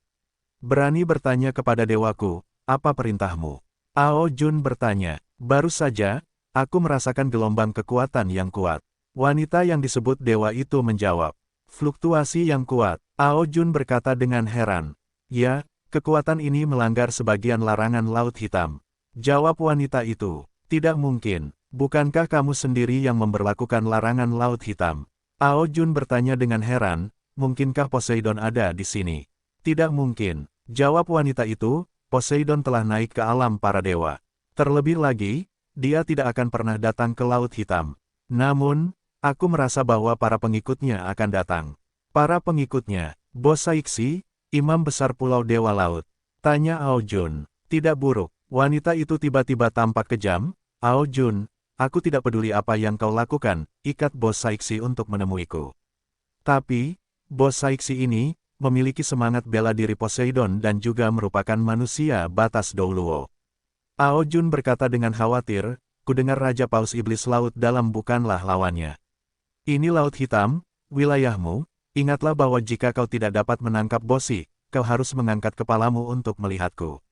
Berani bertanya kepada dewaku, apa perintahmu? Ao Jun bertanya, baru saja, aku merasakan gelombang kekuatan yang kuat. Wanita yang disebut dewa itu menjawab, fluktuasi yang kuat. Ao Jun berkata dengan heran, ya, kekuatan ini melanggar sebagian larangan Laut Hitam. Jawab wanita itu, tidak mungkin, bukankah kamu sendiri yang memberlakukan larangan Laut Hitam? Ao Jun bertanya dengan heran, mungkinkah Poseidon ada di sini? Tidak mungkin, jawab wanita itu, Poseidon telah naik ke alam para dewa. Terlebih lagi, dia tidak akan pernah datang ke Laut Hitam. Namun, aku merasa bahwa para pengikutnya akan datang. Para pengikutnya, Bos Saiksi, Imam Besar Pulau Dewa Laut. Tanya Ao Jun, tidak buruk. Wanita itu tiba-tiba tampak kejam, Ao Jun, aku tidak peduli apa yang kau lakukan, ikat Bos Saiksi untuk menemuiku. Tapi, Bos Saiksi ini, memiliki semangat bela diri Poseidon dan juga merupakan manusia batas Douluo. Ao Jun berkata dengan khawatir, kudengar Raja Paus Iblis Laut Dalam bukanlah lawannya. Ini Laut Hitam, wilayahmu, ingatlah bahwa jika kau tidak dapat menangkap Bosi, kau harus mengangkat kepalamu untuk melihatku.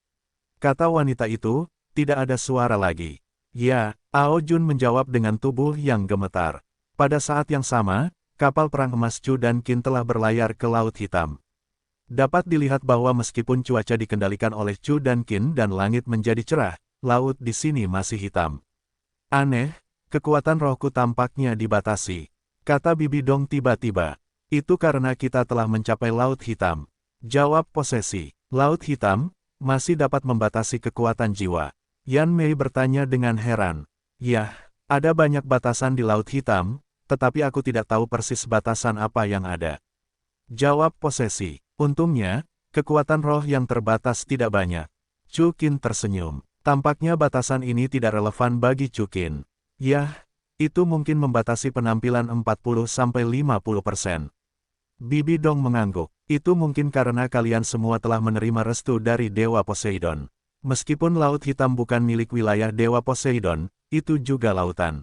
Kata wanita itu, tidak ada suara lagi. Ya, Ao Jun menjawab dengan tubuh yang gemetar. Pada saat yang sama, kapal perang emas Chu dan Qin telah berlayar ke Laut Hitam. Dapat dilihat bahwa meskipun cuaca dikendalikan oleh Chu dan Qin dan langit menjadi cerah, laut di sini masih hitam. Aneh, kekuatan rohku tampaknya dibatasi. Kata Bibi Dong tiba-tiba. Itu karena kita telah mencapai Laut Hitam. Jawab posesi. Laut Hitam, masih dapat membatasi kekuatan jiwa. Yan Mei bertanya dengan heran. Yah, ada banyak batasan di Laut Hitam, tetapi aku tidak tahu persis batasan apa yang ada. Jawab posesi. Untungnya, kekuatan roh yang terbatas tidak banyak. Chu Qin tersenyum. Tampaknya batasan ini tidak relevan bagi Chu Qin. Yah, itu mungkin membatasi penampilan 40-50%. Bibi Dong mengangguk. Itu mungkin karena kalian semua telah menerima restu dari Dewa Poseidon. Meskipun Laut Hitam bukan milik wilayah Dewa Poseidon, itu juga lautan.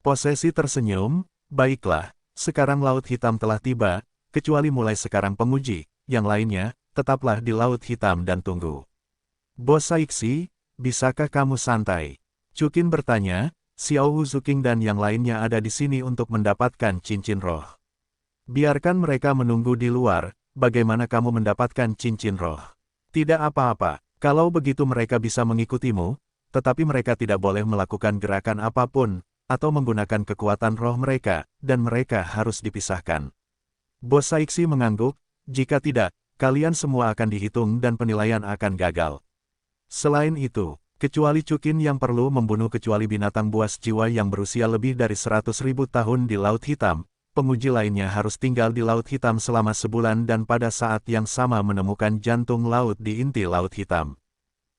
Posesi tersenyum, baiklah, sekarang Laut Hitam telah tiba, kecuali mulai sekarang penguji, yang lainnya, tetaplah di Laut Hitam dan tunggu. Bos Saiksi, bisakah kamu santai? Chu Qin bertanya, Xiao Hu Zuqing dan yang lainnya ada di sini untuk mendapatkan cincin roh. Biarkan mereka menunggu di luar, bagaimana kamu mendapatkan cincin roh? Tidak apa-apa. Kalau begitu mereka bisa mengikutimu, tetapi mereka tidak boleh melakukan gerakan apapun, atau menggunakan kekuatan roh mereka, dan mereka harus dipisahkan. Bos Saiksi mengangguk, jika tidak, kalian semua akan dihitung dan penilaian akan gagal. Selain itu, kecuali Chu Qin yang perlu membunuh kecuali binatang buas jiwa yang berusia lebih dari 100.000 tahun di Laut Hitam, penguji lainnya harus tinggal di Laut Hitam selama sebulan dan pada saat yang sama menemukan jantung laut di inti Laut Hitam.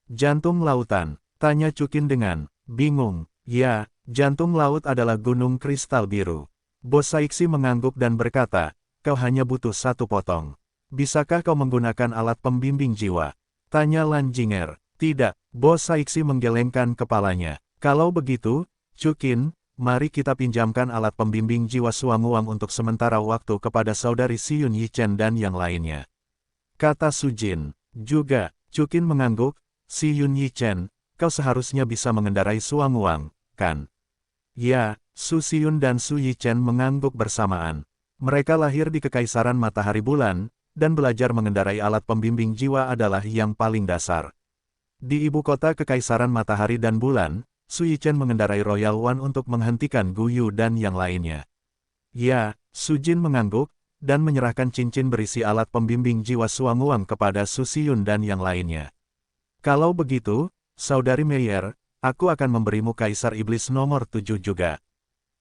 Jantung lautan, tanya Chu Qin dengan bingung. Ya, jantung laut adalah gunung kristal biru. Bos Saiksi mengangguk dan berkata, kau hanya butuh satu potong. Bisakah kau menggunakan alat pembimbing jiwa? Tanya Lan Jinger. Tidak, Bos Saiksi menggelengkan kepalanya. Kalau begitu, Chu Qin, mari kita pinjamkan alat pembimbing jiwa Suanguang untuk sementara waktu kepada saudari Xiyun Yichen dan yang lainnya. Kata Su Jin. Juga, Chu Qin mengangguk, Xiyun Yichen, kau seharusnya bisa mengendarai Suanguang, kan? Ya, Su Xiyun dan Su Yichen mengangguk bersamaan. Mereka lahir di Kekaisaran Matahari Bulan, dan belajar mengendarai alat pembimbing jiwa adalah yang paling dasar. Di ibu kota Kekaisaran Matahari dan Bulan, Su Yichen mengendarai Royal One untuk menghentikan Gu Yu dan yang lainnya. Ya, Su Jin mengangguk, dan menyerahkan cincin berisi alat pembimbing jiwa Suanguang kepada Su Xiyun dan yang lainnya. Kalau begitu, Saudari Meyer, aku akan memberimu Kaisar Iblis nomor 7 juga.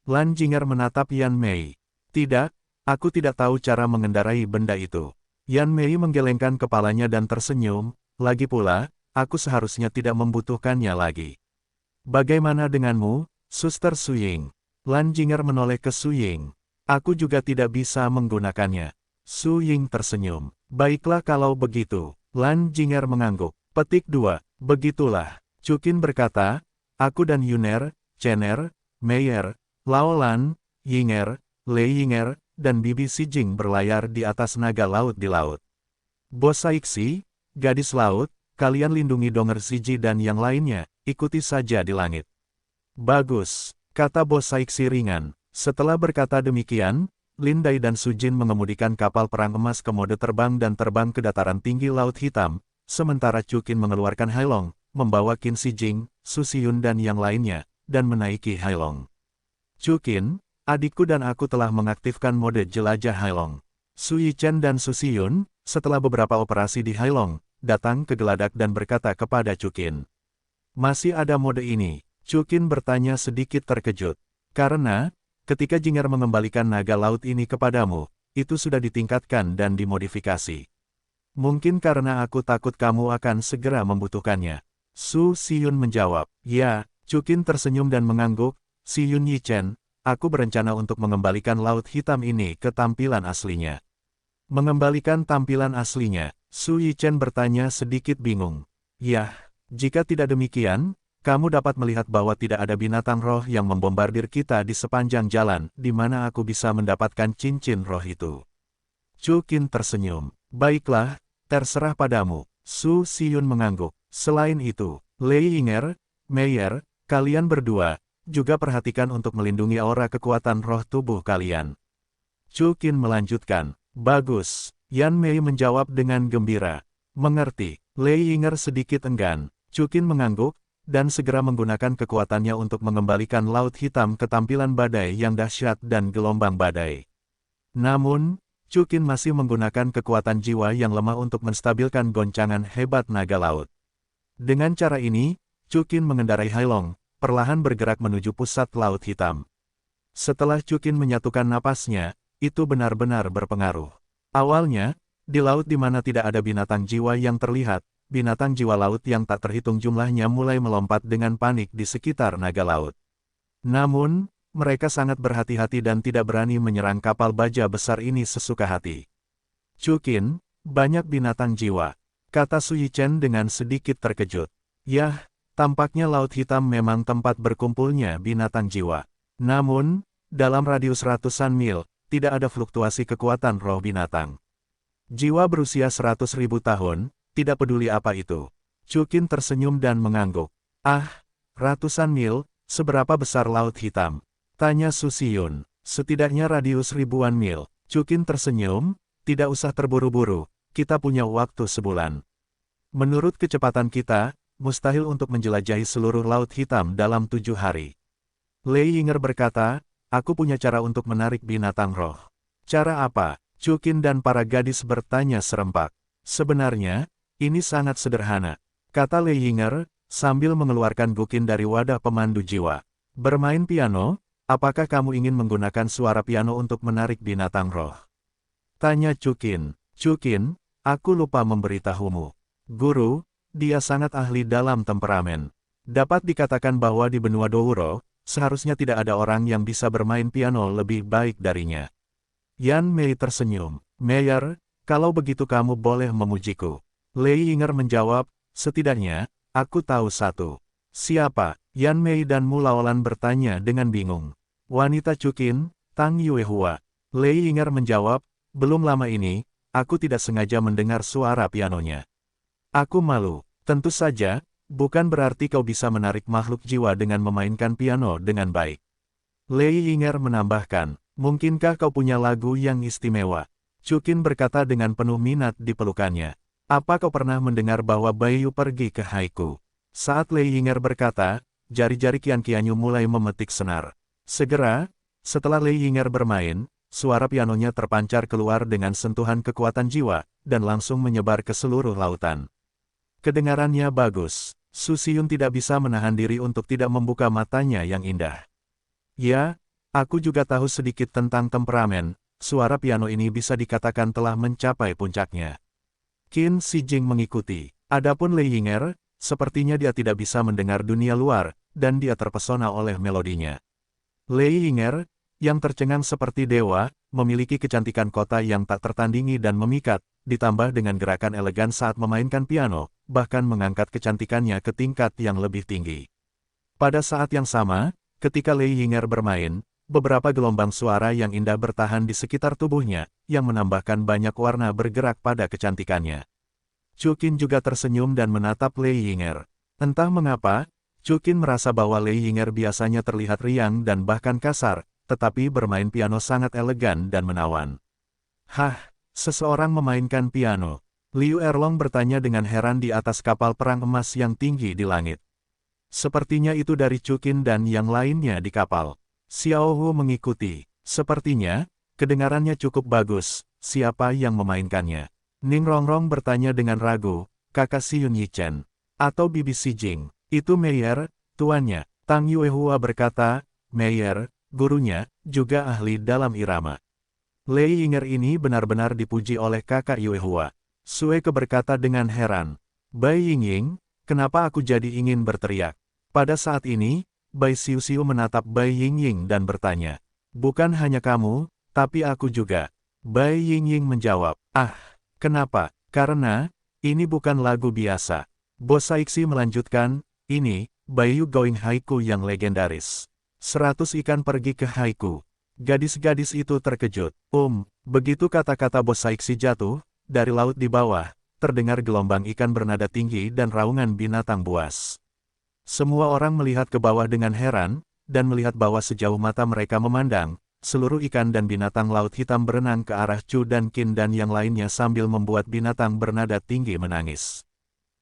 Lan Jinger menatap Yan Mei. Tidak, Aku tidak tahu cara mengendarai benda itu. Yan Mei menggelengkan kepalanya dan tersenyum, lagi pula, aku seharusnya tidak membutuhkannya lagi. Bagaimana denganmu, Suster Su Ying? Lan Jinger menoleh ke Su Ying. Aku juga tidak bisa menggunakannya. Su Ying tersenyum. Baiklah kalau begitu. Lan Jinger mengangguk. Petik 2. Begitulah. Chukin berkata, aku dan Yuner, Chener, Meyer, Laolan, Yinger, Lei Yinger, dan Bibi Sijing berlayar di atas naga laut di laut. Bos Saiksi, gadis laut, kalian lindungi Donger Siji dan yang lainnya, ikuti saja di langit. Bagus, kata Bos Saiksi ringan. Setelah berkata demikian, Lindai dan Sujin mengemudikan kapal perang emas ke mode terbang dan terbang ke dataran tinggi Laut Hitam, sementara Chukin mengeluarkan Hailong, membawa Qin Sijing, Su Xiyun dan yang lainnya, dan menaiki Hailong. Chukin, adikku dan aku telah mengaktifkan mode jelajah Hailong. Su Yichen dan Su Xiyun, setelah beberapa operasi di Hailong, datang ke geladak dan berkata kepada Chukin. Masih ada mode ini? Chukin bertanya sedikit terkejut. Karena, ketika Jinger mengembalikan naga laut ini kepadamu, itu sudah ditingkatkan dan dimodifikasi. Mungkin karena aku takut kamu akan segera membutuhkannya. Su Xiyun menjawab. Ya, Chukin tersenyum dan mengangguk. Xiyun Yichen, aku berencana untuk mengembalikan laut hitam ini ke tampilan aslinya. Mengembalikan tampilan aslinya, Su Yichen bertanya sedikit bingung. Yah, jika tidak demikian, kamu dapat melihat bahwa tidak ada binatang roh yang membombardir kita di sepanjang jalan, di mana aku bisa mendapatkan cincin roh itu. Chukin tersenyum. Baiklah, terserah padamu. Su Xiyun mengangguk. Selain itu, Lei Yinger, Meyer, kalian berdua, juga perhatikan untuk melindungi aura kekuatan roh tubuh kalian. Chukin melanjutkan. Bagus. Yan Mei menjawab dengan gembira. Mengerti. Lei Yinger sedikit enggan. Chukin mengangguk, dan segera menggunakan kekuatannya untuk mengembalikan Laut Hitam ke tampilan badai yang dahsyat dan gelombang badai. Namun, Chukin masih menggunakan kekuatan jiwa yang lemah untuk menstabilkan goncangan hebat naga laut. Dengan cara ini, Chukin mengendarai Hailong, perlahan bergerak menuju pusat Laut Hitam. Setelah Chukin menyatukan napasnya, itu benar-benar berpengaruh. Awalnya, di laut di mana tidak ada binatang jiwa yang terlihat, binatang jiwa laut yang tak terhitung jumlahnya mulai melompat dengan panik di sekitar naga laut. Namun, mereka sangat berhati-hati dan tidak berani menyerang kapal baja besar ini sesuka hati. Chukin, banyak binatang jiwa, kata Su Yichen dengan sedikit terkejut. Yah, tampaknya Laut Hitam memang tempat berkumpulnya binatang jiwa. Namun, dalam radius ratusan mil, tidak ada fluktuasi kekuatan roh binatang. Jiwa berusia 100.000 tahun, tidak peduli apa itu. Chukin tersenyum dan mengangguk. Ah, ratusan mil, seberapa besar Laut Hitam? Tanya Su Xiyun. Setidaknya radius ribuan mil. Chukin tersenyum, tidak usah terburu-buru, kita punya waktu sebulan. Menurut kecepatan kita, mustahil untuk menjelajahi seluruh Laut Hitam dalam 7 hari. Lei Yinger berkata, aku punya cara untuk menarik binatang roh. Cara apa? Chukin dan para gadis bertanya serempak. Sebenarnya, ini sangat sederhana, kata Lei Yinger, sambil mengeluarkan gukin dari wadah pemandu jiwa. Bermain piano, apakah kamu ingin menggunakan suara piano untuk menarik binatang roh? Tanya Chukin. Chukin, aku lupa memberitahumu. Guru, dia sangat ahli dalam temperamen. Dapat dikatakan bahwa di benua Douro, seharusnya tidak ada orang yang bisa bermain piano lebih baik darinya. Yan Mei tersenyum. Meyer, kalau begitu kamu boleh memujiku. Lei Yinger menjawab, setidaknya, aku tahu satu. Siapa? Yan Mei dan Mu Laolan bertanya dengan bingung. Wanita Chukin, Tang Yuehua. Lei Yinger menjawab, belum lama ini, aku tidak sengaja mendengar suara pianonya. Aku malu. Tentu saja, bukan berarti kau bisa menarik makhluk jiwa dengan memainkan piano dengan baik. Lei Yinger menambahkan, mungkinkah kau punya lagu yang istimewa? Chukin berkata dengan penuh minat di pelukannya. Apa kau pernah mendengar bahwa Bayu pergi ke Haiku? Saat Lei Yinger berkata, jari-jari Qian Qianyu mulai memetik senar. Segera, setelah Lei Yinger bermain, suara pianonya terpancar keluar dengan sentuhan kekuatan jiwa, dan langsung menyebar ke seluruh lautan. Kedengarannya bagus. Su Xiyun tidak bisa menahan diri untuk tidak membuka matanya yang indah. Ya, aku juga tahu sedikit tentang temperamen, suara piano ini bisa dikatakan telah mencapai puncaknya. Qin Shijing mengikuti. Adapun Lei Ying'er, sepertinya dia tidak bisa mendengar dunia luar, dan dia terpesona oleh melodinya. Lei Ying'er, yang tercengang seperti dewa, memiliki kecantikan kota yang tak tertandingi dan memikat, ditambah dengan gerakan elegan saat memainkan piano, bahkan mengangkat kecantikannya ke tingkat yang lebih tinggi. Pada saat yang sama, ketika Lei Ying'er bermain, beberapa gelombang suara yang indah bertahan di sekitar tubuhnya, yang menambahkan banyak warna bergerak pada kecantikannya. Chu Qin juga tersenyum dan menatap Lei Ying'er. Entah mengapa, Chu Qin merasa bahwa Lei Ying'er biasanya terlihat riang dan bahkan kasar, tetapi bermain piano sangat elegan dan menawan. Hah, seseorang memainkan piano. Liu Erlong bertanya dengan heran di atas kapal perang emas yang tinggi di langit. Sepertinya itu dari Chu Qin dan yang lainnya di kapal. Xiao Hu mengikuti. Sepertinya, kedengarannya cukup bagus. Siapa yang memainkannya? Ning Rongrong bertanya dengan ragu. Kakak si Yun Yichen. Atau Bibi Shijing. Itu Meier, tuannya. Tang Yuehua berkata, Meier, gurunya, juga ahli dalam irama. Lei Ying'er ini benar-benar dipuji oleh kakak Yuehua. Sueke berkata dengan heran. Bai Yingying, kenapa aku jadi ingin berteriak? Pada saat ini, Bai Xiuxiu menatap Bai Yingying dan bertanya. Bukan hanya kamu, tapi aku juga. Bai Yingying menjawab. Ah, kenapa? Karena, ini bukan lagu biasa. Bos Saixi melanjutkan, ini, Baiyu Going Haiku yang legendaris. 100 ikan pergi ke haiku. Gadis-gadis itu terkejut. Begitu kata-kata Bos Saixi jatuh, dari laut di bawah, terdengar gelombang ikan bernada tinggi dan raungan binatang buas. Semua orang melihat ke bawah dengan heran, dan melihat bahwa sejauh mata mereka memandang, seluruh ikan dan binatang laut hitam berenang ke arah Chu dan Qin dan yang lainnya sambil membuat binatang bernada tinggi menangis.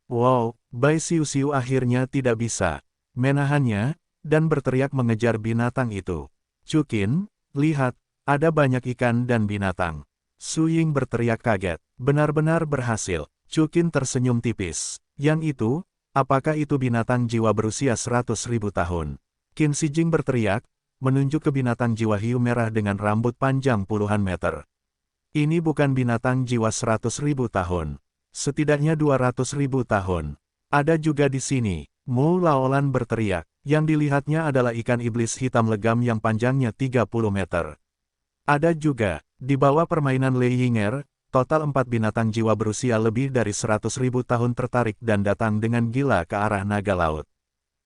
Wow, Bai Xiuxiu akhirnya tidak bisa menahannya, dan berteriak mengejar binatang itu. Chu Qin, lihat, ada banyak ikan dan binatang. Su Ying berteriak kaget. Benar-benar berhasil. Chu Qin tersenyum tipis. Yang itu, apakah itu binatang jiwa berusia 100.000 tahun? Qin Shijing berteriak, menunjuk ke binatang jiwa hiu merah dengan rambut panjang puluhan meter. Ini bukan binatang jiwa 100.000 tahun. Setidaknya 200.000 tahun. Ada juga di sini. Mu Laolan berteriak. Yang dilihatnya adalah ikan iblis hitam legam yang panjangnya 30 meter. Ada juga, di bawah permainan Lei Ying'er, total 4 binatang jiwa berusia lebih dari 100.000 tahun tertarik dan datang dengan gila ke arah naga laut.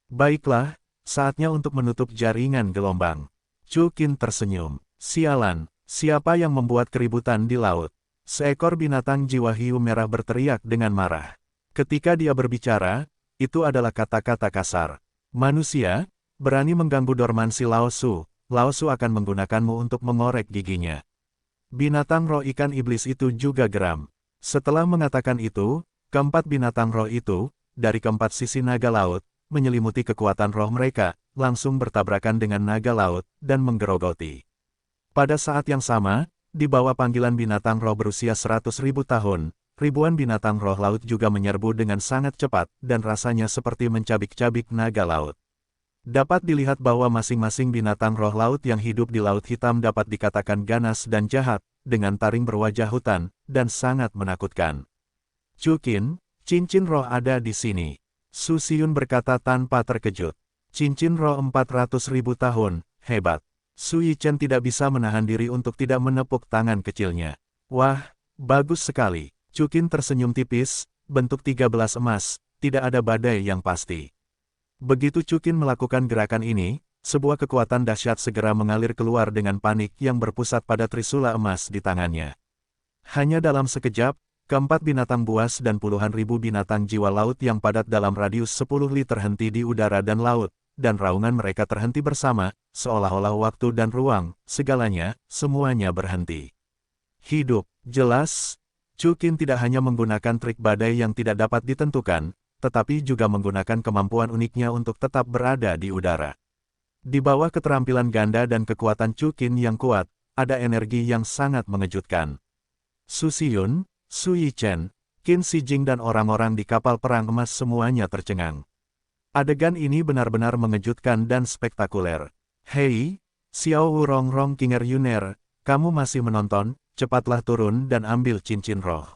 Baiklah, saatnya untuk menutup jaringan gelombang. Chu Qin tersenyum. Sialan, siapa yang membuat keributan di laut? Seekor binatang jiwa hiu merah berteriak dengan marah. Ketika dia berbicara, itu adalah kata-kata kasar. Manusia, berani mengganggu dormansi Lao Su akan menggunakanmu untuk mengorek giginya. Binatang roh ikan iblis itu juga geram. Setelah mengatakan itu, keempat binatang roh itu, dari keempat sisi naga laut, menyelimuti kekuatan roh mereka, langsung bertabrakan dengan naga laut, dan menggerogoti. Pada saat yang sama, di bawah panggilan binatang roh berusia 100.000 tahun, ribuan binatang roh laut juga menyerbu dengan sangat cepat, dan rasanya seperti mencabik-cabik naga laut. Dapat dilihat bahwa masing-masing binatang roh laut yang hidup di Laut Hitam dapat dikatakan ganas dan jahat, dengan taring berwajah hutan, dan sangat menakutkan. Chu Qin, cincin roh ada di sini. Su Xiyun berkata tanpa terkejut. Cincin roh 400.000 tahun, hebat. Su Yichen tidak bisa menahan diri untuk tidak menepuk tangan kecilnya. Wah, bagus sekali. Chu Qin tersenyum tipis, bentuk 13 emas, tidak ada badai yang pasti. Begitu Chu Qin melakukan gerakan ini, sebuah kekuatan dahsyat segera mengalir keluar dengan panik yang berpusat pada trisula emas di tangannya. Hanya dalam sekejap, keempat binatang buas dan puluhan ribu binatang jiwa laut yang padat dalam radius 10 li terhenti di udara dan laut, dan raungan mereka terhenti bersama, seolah-olah waktu dan ruang, segalanya, semuanya berhenti. Hidup, jelas. Chu Qin tidak hanya menggunakan trik badai yang tidak dapat ditentukan, tetapi juga menggunakan kemampuan uniknya untuk tetap berada di udara. Di bawah keterampilan ganda dan kekuatan Chu Qin yang kuat, ada energi yang sangat mengejutkan. Su Xiyun, Su Yichen, Qin Shijing dan orang-orang di kapal perang emas semuanya tercengang. Adegan ini benar-benar mengejutkan dan spektakuler. Hei, Xiao Wu Rongrong Kinger Yuner, kamu masih menonton, cepatlah turun dan ambil cincin roh.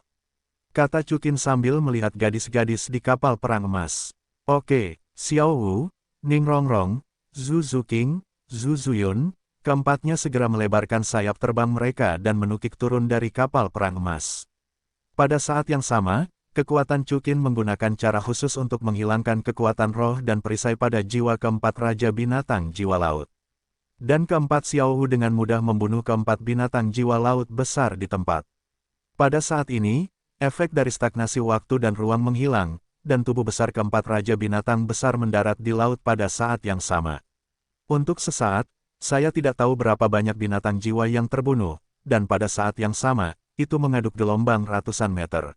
Kata Chukin sambil melihat gadis-gadis di kapal perang emas. Oke, Xiao Wu, Ning Rongrong, Zhu Zuqing, Zhu Zuyun, keempatnya segera melebarkan sayap terbang mereka dan menukik turun dari kapal perang emas. Pada saat yang sama, kekuatan Chukin menggunakan cara khusus untuk menghilangkan kekuatan roh dan perisai pada jiwa keempat Raja Binatang Jiwa Laut. Dan keempat Xiao Wu dengan mudah membunuh keempat binatang jiwa laut besar di tempat. Pada saat ini, efek dari stagnasi waktu dan ruang menghilang, dan tubuh besar keempat Raja Binatang besar mendarat di laut pada saat yang sama. Untuk sesaat, saya tidak tahu berapa banyak binatang jiwa yang terbunuh, dan pada saat yang sama, itu mengaduk gelombang ratusan meter.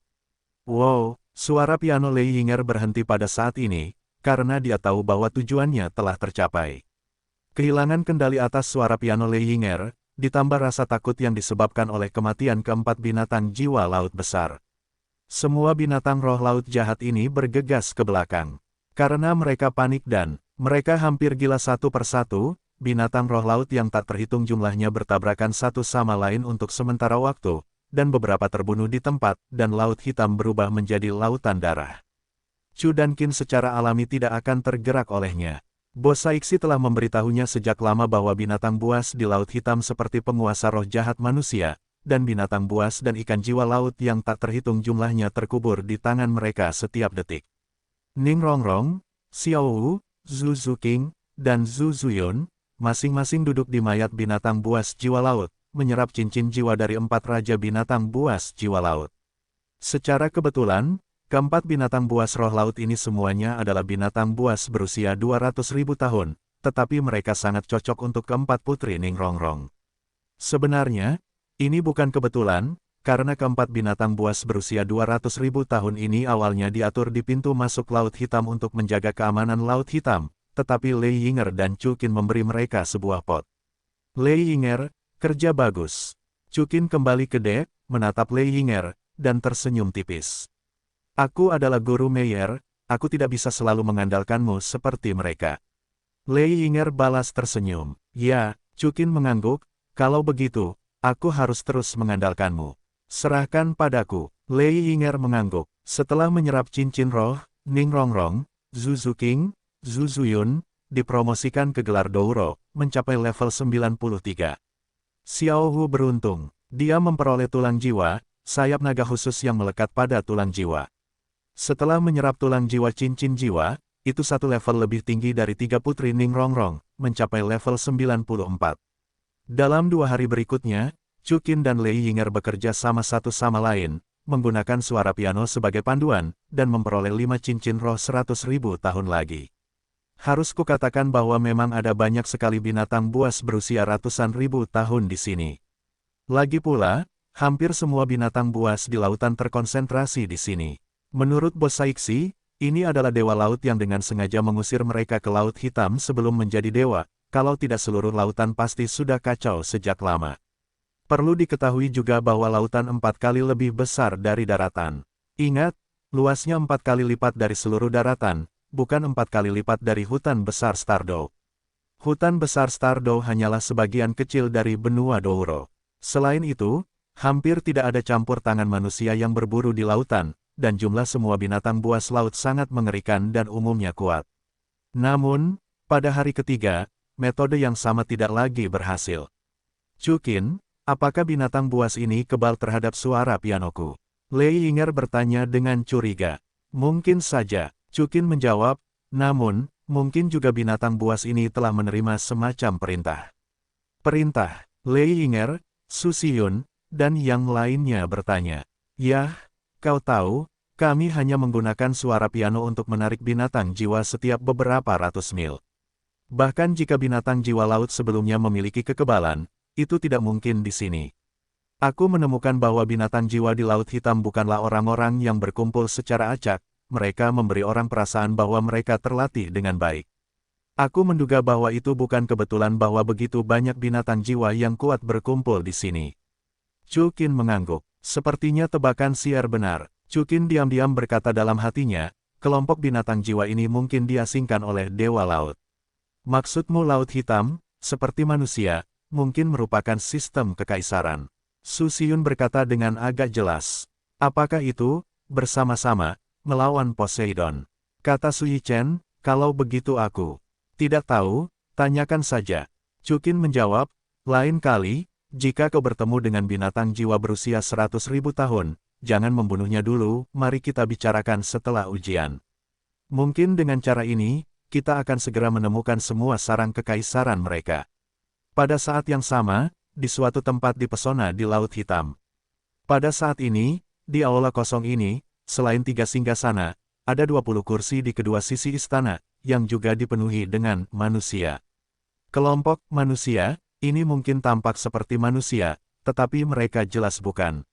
Wow, suara piano Lei Yinger berhenti pada saat ini, karena dia tahu bahwa tujuannya telah tercapai. Kehilangan kendali atas suara piano Lei Yinger, ditambah rasa takut yang disebabkan oleh kematian keempat binatang jiwa laut besar. Semua binatang roh laut jahat ini bergegas ke belakang. Karena mereka panik dan mereka hampir gila satu persatu, binatang roh laut yang tak terhitung jumlahnya bertabrakan satu sama lain untuk sementara waktu, dan beberapa terbunuh di tempat, dan Laut Hitam berubah menjadi lautan darah. Chu dan Qin secara alami tidak akan tergerak olehnya. Bos Saixi telah memberitahunya sejak lama bahwa binatang buas di Laut Hitam seperti penguasa roh jahat manusia, dan binatang buas dan ikan jiwa laut yang tak terhitung jumlahnya terkubur di tangan mereka setiap detik. Ning Rongrong, Xiao Wu, Zhu Zuqing, dan Zhu Zuyun, masing-masing duduk di mayat binatang buas jiwa laut, menyerap cincin jiwa dari empat Raja Binatang Buas Jiwa Laut. Secara kebetulan, keempat binatang buas roh laut ini semuanya adalah binatang buas berusia 200.000 tahun, tetapi mereka sangat cocok untuk keempat putri Ning Rongrong. Sebenarnya, ini bukan kebetulan, karena keempat binatang buas berusia 200.000 tahun ini awalnya diatur di pintu masuk Laut Hitam untuk menjaga keamanan Laut Hitam, tetapi Lei Yinger dan Chukin memberi mereka sebuah pot. Lei Yinger, kerja bagus. Chukin kembali ke dek, menatap Lei Yinger, dan tersenyum tipis. Aku adalah guru Meyer, aku tidak bisa selalu mengandalkanmu seperti mereka. Lei Yinger balas tersenyum. Ya, Chukin mengangguk, kalau begitu, aku harus terus mengandalkanmu. Serahkan padaku. Lei Yinger mengangguk. Setelah menyerap cincin roh, Ning Rongrong, Zhu Zuqing, Zhu Zuyun, dipromosikan ke gelar Douro, mencapai level 93. Xiao Wu beruntung, dia memperoleh tulang jiwa, sayap naga khusus yang melekat pada tulang jiwa. Setelah menyerap tulang jiwa cincin jiwa, itu satu level lebih tinggi dari tiga putri Ning Rongrong, mencapai level 94. Dalam 2 hari berikutnya, Chukin dan Lei Yinger bekerja sama satu sama lain, menggunakan suara piano sebagai panduan, dan memperoleh 5 cincin roh 100.000 tahun lagi. Harus kukatakan bahwa memang ada banyak sekali binatang buas berusia ratusan ribu tahun di sini. Lagi pula, hampir semua binatang buas di lautan terkonsentrasi di sini. Menurut Bos Saixi, ini adalah dewa laut yang dengan sengaja mengusir mereka ke Laut Hitam sebelum menjadi dewa, kalau tidak seluruh lautan pasti sudah kacau sejak lama. Perlu diketahui juga bahwa lautan 4 kali lebih besar dari daratan. Ingat, luasnya 4 kali lipat dari seluruh daratan, bukan 4 kali lipat dari hutan besar Stardow. Hutan besar Stardow hanyalah sebagian kecil dari benua Douro. Selain itu, hampir tidak ada campur tangan manusia yang berburu di lautan, dan jumlah semua binatang buas laut sangat mengerikan dan umumnya kuat. Namun, pada hari ketiga, metode yang sama tidak lagi berhasil. Chukin, apakah binatang buas ini kebal terhadap suara pianoku? Lei Yinger bertanya dengan curiga. Mungkin saja. Chukin menjawab, namun, mungkin juga binatang buas ini telah menerima semacam perintah. Perintah, Lei Yinger, Su Xiyun, dan yang lainnya bertanya. Yah, kau tahu, kami hanya menggunakan suara piano untuk menarik binatang jiwa setiap beberapa ratus mil. Bahkan jika binatang jiwa laut sebelumnya memiliki kekebalan, itu tidak mungkin di sini. Aku menemukan bahwa binatang jiwa di Laut Hitam bukanlah orang-orang yang berkumpul secara acak, mereka memberi orang perasaan bahwa mereka terlatih dengan baik. Aku menduga bahwa itu bukan kebetulan bahwa begitu banyak binatang jiwa yang kuat berkumpul di sini. Chukin mengangguk. Sepertinya tebakan Sier benar. Chukin diam-diam berkata dalam hatinya, kelompok binatang jiwa ini mungkin diasingkan oleh Dewa Laut. Maksudmu Laut Hitam, seperti manusia, mungkin merupakan sistem kekaisaran. Su Xiyun berkata dengan agak jelas. Apakah itu, bersama-sama, melawan Poseidon? Kata Su Yichen, kalau begitu aku tidak tahu, tanyakan saja. Cukin menjawab, lain kali, jika kau bertemu dengan binatang jiwa berusia 100.000 tahun, jangan membunuhnya dulu, mari kita bicarakan setelah ujian. Mungkin dengan cara ini, kita akan segera menemukan semua sarang kekaisaran mereka. Pada saat yang sama, di suatu tempat dipesona di Laut Hitam. Pada saat ini, di aula kosong ini, selain 3 singgasana, ada 20 kursi di kedua sisi istana, yang juga dipenuhi dengan manusia. Kelompok manusia, ini mungkin tampak seperti manusia, tetapi mereka jelas bukan.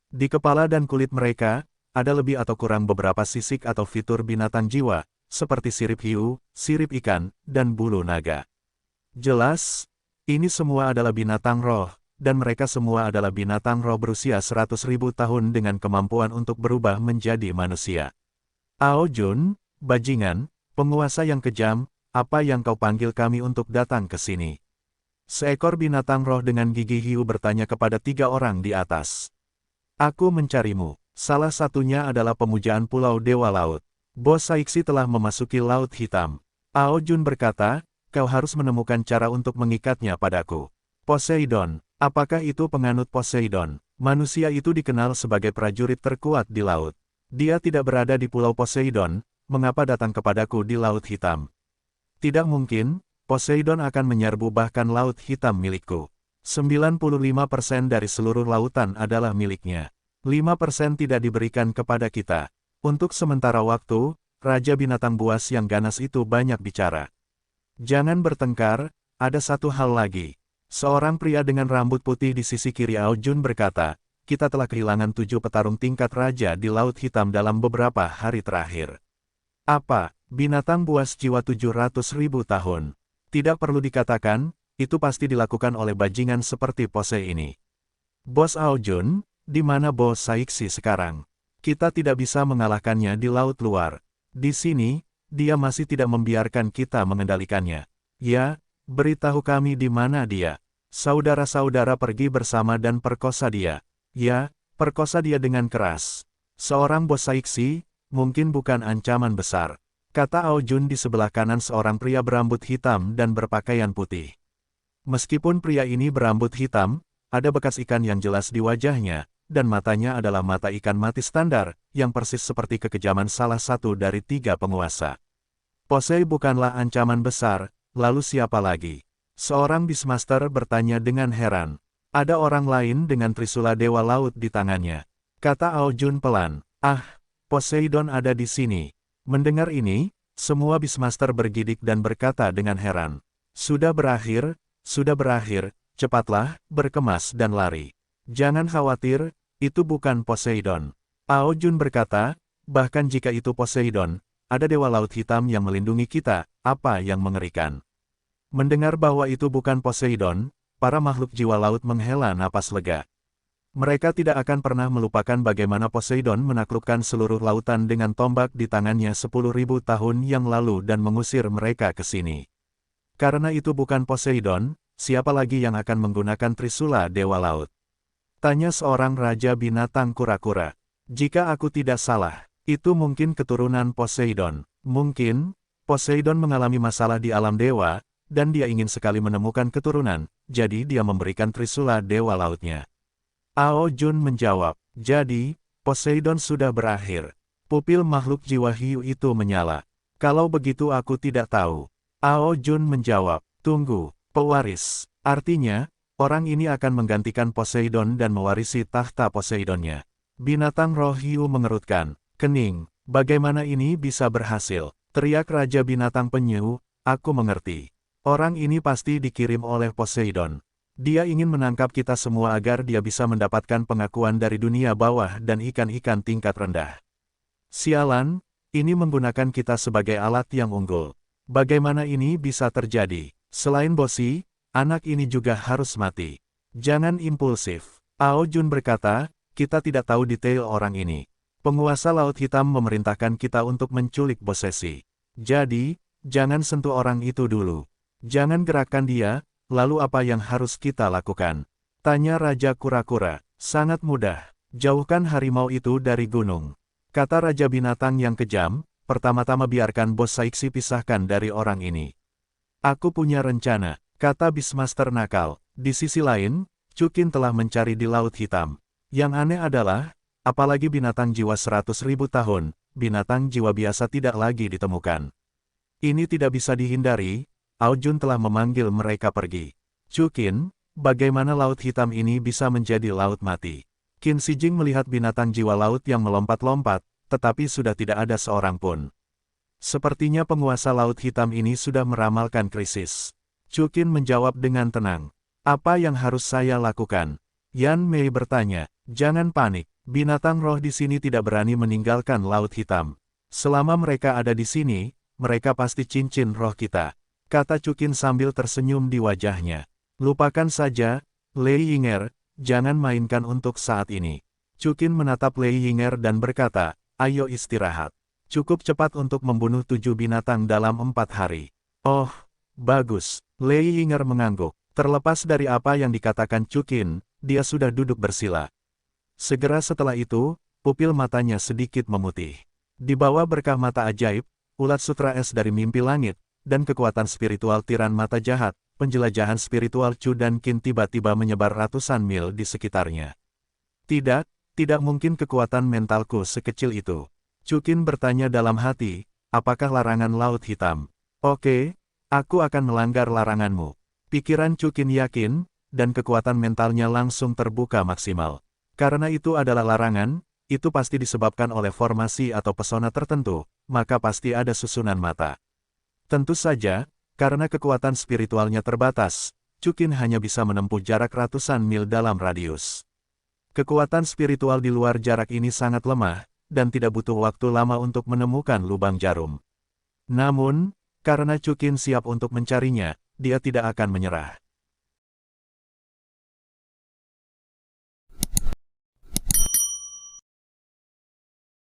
Di kepala dan kulit mereka, ada lebih atau kurang beberapa sisik atau fitur binatang jiwa, seperti sirip hiu, sirip ikan, dan bulu naga. Jelas, ini semua adalah binatang roh, dan mereka semua adalah binatang roh berusia 100.000 tahun dengan kemampuan untuk berubah menjadi manusia. Ao Jun, bajingan, penguasa yang kejam, apa yang kau panggil kami untuk datang ke sini? Seekor binatang roh dengan gigi hiu bertanya kepada 3 orang di atas. Aku mencarimu. Salah satunya adalah pemujaan Pulau Dewa Laut. Bos Saiksi telah memasuki Laut Hitam. Ao Jun berkata, kau harus menemukan cara untuk mengikatnya padaku. Poseidon, apakah itu penganut Poseidon? Manusia itu dikenal sebagai prajurit terkuat di laut. Dia tidak berada di Pulau Poseidon, mengapa datang kepadaku di Laut Hitam? Tidak mungkin, Poseidon akan menyerbu bahkan Laut Hitam milikku. 95% dari seluruh lautan adalah miliknya. 5% tidak diberikan kepada kita. Untuk sementara waktu, Raja Binatang Buas yang ganas itu banyak bicara. Jangan bertengkar, ada satu hal lagi. Seorang pria dengan rambut putih di sisi kiri Ao Jun berkata, kita telah kehilangan 7 petarung tingkat raja di Laut Hitam dalam beberapa hari terakhir. Apa, binatang buas jiwa 700.000 tahun? Tidak perlu dikatakan, itu pasti dilakukan oleh bajingan seperti Pose ini. Bos Ao Jun, di mana Bos Saiksi sekarang? Kita tidak bisa mengalahkannya di laut luar. Di sini, dia masih tidak membiarkan kita mengendalikannya. Ya, beritahu kami di mana dia. Saudara-saudara pergi bersama dan perkosa dia. Ya, perkosa dia dengan keras. Seorang Bos Saiksi, mungkin bukan ancaman besar. Kata Ao Jun di sebelah kanan seorang pria berambut hitam dan berpakaian putih. Meskipun pria ini berambut hitam, ada bekas ikan yang jelas di wajahnya, dan matanya adalah mata ikan mati standar, yang persis seperti kekejaman salah satu dari 3 penguasa. Posei bukanlah ancaman besar, lalu siapa lagi? Seorang Beastmaster bertanya dengan heran. Ada orang lain dengan trisula Dewa Laut di tangannya. Kata Ao Jun pelan, Poseidon ada di sini. Mendengar ini, semua Beastmaster bergidik dan berkata dengan heran. Sudah berakhir, cepatlah, berkemas dan lari. Jangan khawatir, itu bukan Poseidon. Ao Jun berkata, bahkan jika itu Poseidon, ada Dewa Laut Hitam yang melindungi kita, apa yang mengerikan. Mendengar bahwa itu bukan Poseidon, para makhluk jiwa laut menghela napas lega. Mereka tidak akan pernah melupakan bagaimana Poseidon menaklukkan seluruh lautan dengan tombak di tangannya 10.000 tahun yang lalu dan mengusir mereka ke sini. Karena itu bukan Poseidon, siapa lagi yang akan menggunakan trisula Dewa Laut? Tanya seorang raja binatang kura-kura. Jika aku tidak salah, itu mungkin keturunan Poseidon. Mungkin, Poseidon mengalami masalah di alam dewa, dan dia ingin sekali menemukan keturunan, jadi dia memberikan trisula Dewa Lautnya. Ao Jun menjawab, jadi, Poseidon sudah berakhir. Pupil makhluk jiwa hiu itu menyala. Kalau begitu aku tidak tahu. Ao Jun menjawab, tunggu, pewaris. Artinya, orang ini akan menggantikan Poseidon dan mewarisi tahta Poseidonnya. Binatang roh hiu mengerutkan kening. Bagaimana ini bisa berhasil? Teriak Raja Binatang Penyu, aku mengerti. Orang ini pasti dikirim oleh Poseidon. Dia ingin menangkap kita semua agar dia bisa mendapatkan pengakuan dari dunia bawah dan ikan-ikan tingkat rendah. Sialan, ini menggunakan kita sebagai alat yang unggul. Bagaimana ini bisa terjadi? Selain Bosi, anak ini juga harus mati. Jangan impulsif. Ao Jun berkata, kita tidak tahu detail orang ini. Penguasa Laut Hitam memerintahkan kita untuk menculik Bosesi. Jadi, jangan sentuh orang itu dulu. Jangan gerakkan dia, lalu apa yang harus kita lakukan? Tanya Raja Kura-Kura. Sangat mudah. Jauhkan harimau itu dari gunung. Kata Raja Binatang yang kejam, pertama-tama biarkan Bos Saiksi pisahkan dari orang ini. Aku punya rencana, kata Beastmaster nakal. Di sisi lain, Chukin telah mencari di Laut Hitam. Yang aneh adalah, apalagi binatang jiwa 100.000 tahun, binatang jiwa biasa tidak lagi ditemukan. Ini tidak bisa dihindari, Ao Jun telah memanggil mereka pergi. Chukin, bagaimana Laut Hitam ini bisa menjadi laut mati? Qin Shijing melihat binatang jiwa laut yang melompat-lompat, tetapi sudah tidak ada seorang pun. Sepertinya penguasa Laut Hitam ini sudah meramalkan krisis. Chukin menjawab dengan tenang. Apa yang harus saya lakukan? Yan Mei bertanya. Jangan panik, binatang roh di sini tidak berani meninggalkan Laut Hitam. Selama mereka ada di sini, mereka pasti cincin roh kita, kata Chukin sambil tersenyum di wajahnya. Lupakan saja, Lei Yinger, jangan mainkan untuk saat ini. Chukin menatap Lei Yinger dan berkata, ayo istirahat. Cukup cepat untuk membunuh 7 binatang dalam 4 hari. Oh, bagus, Lei Yinger mengangguk. Terlepas dari apa yang dikatakan Chukin, dia sudah duduk bersila. Segera setelah itu, pupil matanya sedikit memutih. Di bawah berkah mata ajaib, ulat sutra es dari mimpi langit, dan kekuatan spiritual tiran mata jahat, penjelajahan spiritual Chu dan Qin tiba-tiba menyebar ratusan mil di sekitarnya. Tidak mungkin kekuatan mentalku sekecil itu. Chukin bertanya dalam hati, apakah larangan Laut Hitam? Oke, aku akan melanggar laranganmu. Pikiran Chukin yakin, dan kekuatan mentalnya langsung terbuka maksimal. Karena itu adalah larangan, itu pasti disebabkan oleh formasi atau pesona tertentu, maka pasti ada susunan mata. Tentu saja, karena kekuatan spiritualnya terbatas, Chukin hanya bisa menempuh jarak ratusan mil dalam radius. Kekuatan spiritual di luar jarak ini sangat lemah, dan tidak butuh waktu lama untuk menemukan lubang jarum. Namun, karena Chukin siap untuk mencarinya, dia tidak akan menyerah.